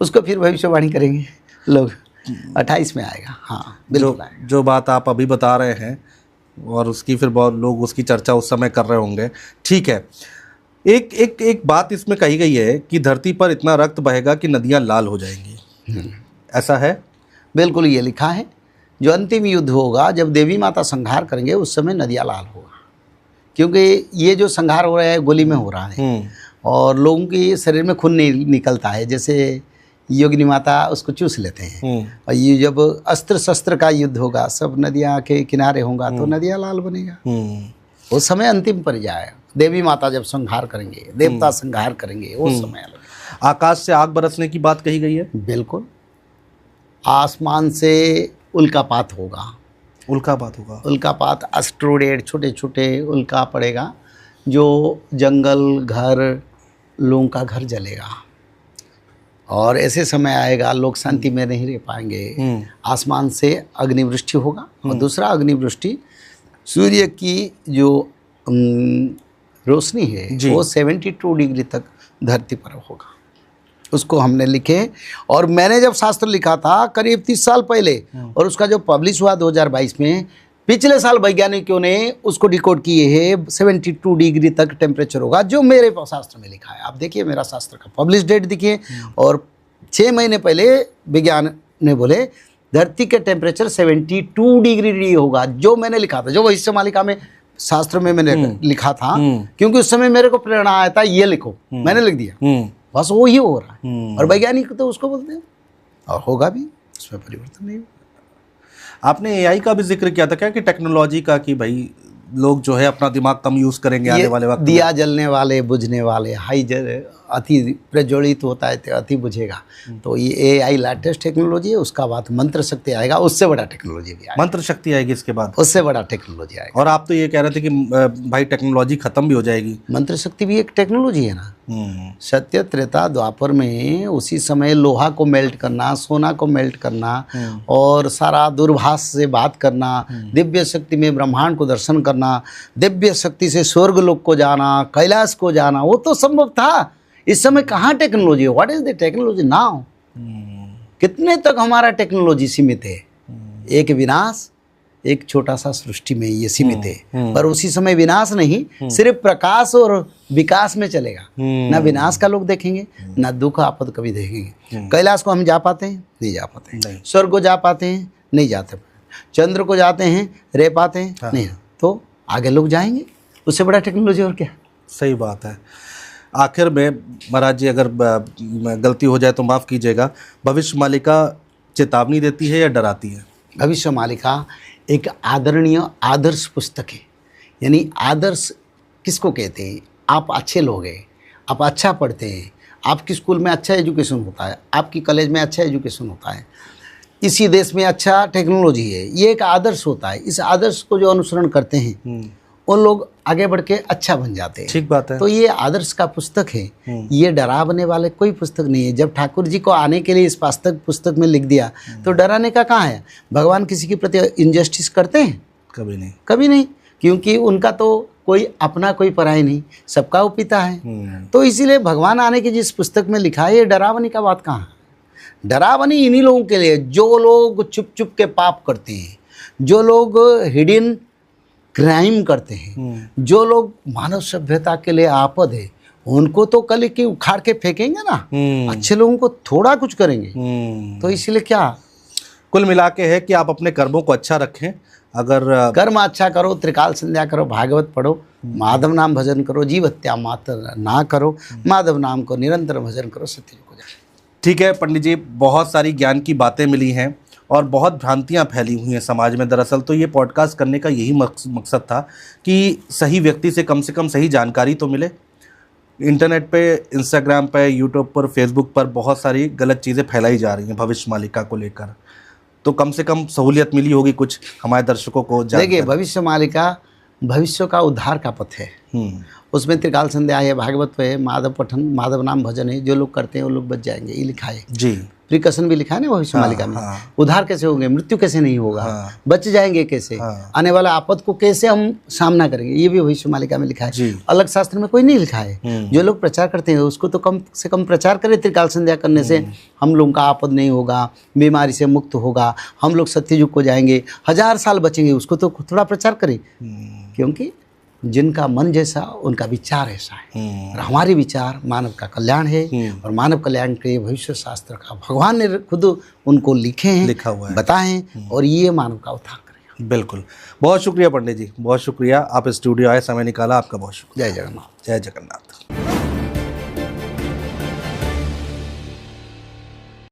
उसको फिर भविष्यवाणी करेंगे लोग। 28 में आएगा। हाँ बिल्कुल आएगा। जो बात आप अभी बता रहे हैं और उसकी फिर बहुत लोग उसकी चर्चा उस समय कर रहे होंगे। ठीक है। एक बात इसमें कही गई है कि धरती पर इतना रक्त बहेगा कि नदियां लाल हो जाएंगी। ऐसा है? बिल्कुल, ये लिखा है। जो अंतिम युद्ध होगा, जब देवी माता संहार करेंगे, उस समय नदियां लाल होगा। क्योंकि ये जो संहार हो रहा है गोली में हो रहा है, और लोगों के शरीर में खून नहीं निकलता है, जैसे योगिनी माता उसको चूस लेते हैं। और ये जब अस्त्र शस्त्र का युद्ध होगा, सब नदियाँ के किनारे होगा, तो नदियाँ लाल बनेगा। उस समय अंतिम पर्याय है। देवी माता जब संहार करेंगे, देवता संहार करेंगे, वो समय अलग। आकाश से आग बरसने की बात कही गई है। बिल्कुल, आसमान से उल्कापात होगा। उल्कापात होगा। उल्कापात, एस्टेरॉयड, छोटे छोटे उल्का पड़ेगा, जो जंगल, घर, लोगों का घर जलेगा। और ऐसे समय आएगा लोग शांति में नहीं रह पाएंगे। आसमान से अग्निवृष्टि होगा। और दूसरा, अग्निवृष्टि सूर्य की जो रोशनी है वो 72 डिग्री तक धरती पर होगा। उसको हमने लिखे, और मैंने जब शास्त्र लिखा था करीब 30 साल पहले, और उसका जो पब्लिश हुआ 2022 में, पिछले साल वैज्ञानिकों ने उसको डिकोड किए हैं 72 डिग्री तक टेम्परेचर होगा, जो मेरे शास्त्र में लिखा है। आप देखिए मेरा शास्त्र का पब्लिश डेट देखिए, और 6 महीने पहले विज्ञान ने बोले धरती के टेम्परेचर 72 डिग्री होगा, जो मैंने लिखा था, जो भविष्य मालिका में शास्त्र में मैंने लिखा था। क्योंकि उस समय मेरे को प्रेरणा आया था ये लिखो, मैंने लिख दिया, बस वो ही हो रहा है। और वैज्ञानिक तो उसको बोलते हैं, और होगा भी, उसमें परिवर्तन नहीं होगा। आपने एआई का भी जिक्र किया था क्या, कि टेक्नोलॉजी का, कि भाई लोग जो है अपना दिमाग कम यूज़ करेंगे आने वाले वक्त में। दिया जलने वाले, बुझने वाले, अति प्रज्वलित होता है तो अति बुझेगा। तो ये एआई लेटेस्ट टेक्नोलॉजी है, उसका बाद मंत्र शक्ति आएगा, उससे बड़ा टेक्नोलॉजी भी आएगा। मंत्र शक्ति आएगी इसके बाद, उससे बड़ा टेक्नोलॉजी आएगा। और आप तो ये कह रहे थे कि भाई टेक्नोलॉजी खत्म भी हो जाएगी। मंत्र शक्ति भी एक टेक्नोलॉजी है ना। सत्य, त्रेता, द्वापर में उसी समय लोहा को मेल्ट करना, सोना को मेल्ट करना, और सारा दूरभाष से बात करना, दिव्य शक्ति में ब्रह्मांड को दर्शन करना, दिव्य शक्ति से स्वर्ग लोक को जाना, कैलाश को जाना, वो तो संभव था। इस समय कहाँ टेक्नोलॉजी है? What is the technology now? कितने तक हमारा टेक्नोलॉजी सीमित है? एक विनाश, एक छोटा सा सृष्टि में ये सीमित है। पर उसी समय विनाश नहीं, सिर्फ प्रकाश और विकास में चलेगा। ना विनाश का लोग देखेंगे, ना दुख आपद कभी देखेंगे। कैलाश को हम जा पाते हैं? नहीं जा पाते। स्वर्ग को जा पाते हैं? नहीं जाते। चंद्र को जाते हैं, रह पाते हैं? नहीं। तो आगे लोग जाएंगे, उससे बड़ा टेक्नोलॉजी और क्या? सही बात है। आखिर में महाराज जी, अगर गलती हो जाए तो माफ़ कीजिएगा, भविष्य मालिका चेतावनी देती है या डराती है? भविष्य मालिका एक आदरणीय आदर्श पुस्तक है। यानी आदर्श किसको कहते हैं? आप अच्छे लोग हैं, आप अच्छा पढ़ते हैं, आपकी स्कूल में अच्छा एजुकेशन होता है, आपकी कॉलेज में अच्छा एजुकेशन होता है, इसी देश में अच्छा टेक्नोलॉजी है, ये एक आदर्श होता है। इस आदर्श को जो अनुसरण करते हैं वो लोग आगे बढ़ के अच्छा बन जाते हैं। ठीक बात है। तो ये आदर्श का पुस्तक है, ये डरावने वाले कोई पुस्तक नहीं है। जब ठाकुर जी को आने के लिए इस पुस्तक में लिख दिया तो डराने का कहाँ है? भगवान किसी के प्रति इनजस्टिस करते हैं? कभी नहीं, कभी नहीं, क्योंकि उनका तो कोई अपना कोई पराई नहीं, सबका वो पिता है। तो इसीलिए भगवान आने की जिस पुस्तक में लिखा है, ये डरावनी का बात कहाँ है? डरावनी इन्हीं लोगों के लिए जो लोग चुप चुप के पाप करते हैं, जो लोग हिडन क्राइम करते हैं, जो लोग मानव सभ्यता के लिए आपद है, उनको तो कल की उखाड़ के फेंकेंगे ना, अच्छे लोगों को थोड़ा कुछ करेंगे। तो इसलिए क्या, कुल मिला के है कि आप अपने कर्मों को अच्छा रखें। अगर कर्म अच्छा करो, त्रिकाल संध्या करो, भागवत पढ़ो, माधव नाम भजन करो, जीव हत्या मात्र ना करो, माधव नाम को निरंतर भजन करो, सत्ययुग को जाए। ठीक है पंडित जी, बहुत सारी ज्ञान की बातें मिली हैं और बहुत भ्रांतियां फैली हुई हैं समाज में। दरअसल तो ये पॉडकास्ट करने का यही मकसद था कि सही व्यक्ति से कम सही जानकारी तो मिले। इंटरनेट पे, इंस्टाग्राम पे, यूट्यूब पर, फेसबुक पर बहुत सारी गलत चीज़ें फैलाई जा रही हैं भविष्य मालिका को लेकर, तो कम से कम सहूलियत मिली होगी कुछ हमारे दर्शकों को। देखिए, भविष्य मालिका भविष्य का उद्धार का पथ है। उसमें त्रिकाल संध्या है, भागवत है, माधव पठन, माधव नाम भजन है, जो लोग करते हैं वो लोग बच जाएंगे, ये लिखा है जी। प्रिकॉशन भी लिखा है ना भविष्य मालिका में। उद्धार कैसे होंगे? मृत्यु कैसे नहीं होगा? बच जाएंगे कैसे? आने वाला आपद को कैसे हम सामना करेंगे? ये भी भविष्य मालिका में लिखा है। अलग शास्त्र में कोई नहीं लिखा है। जो लोग प्रचार करते हैं उसको तो कम से कम प्रचार करें। त्रिकाल संध्या करने से हम लोगों का आपद नहीं होगा, बीमारी से मुक्त होगा, हम लोग सत्ययुग को जाएंगे, 1000 साल बचेंगे, उसको तो थोड़ा प्रचार करें। क्योंकि जिनका मन जैसा उनका विचार ऐसा है, और हमारे विचार मानव का कल्याण है। और मानव कल्याण के भविष्य शास्त्र का भगवान ने खुद उनको लिखे हैं, लिखा हुआ है, बताएं, और ये मानव का उद्धार करेगा। बिल्कुल। बहुत शुक्रिया पंडित जी, बहुत शुक्रिया, आप स्टूडियो आए, समय निकाला, आपका बहुत शुक्रिया। जय जगन्नाथ। जय जगन्नाथ।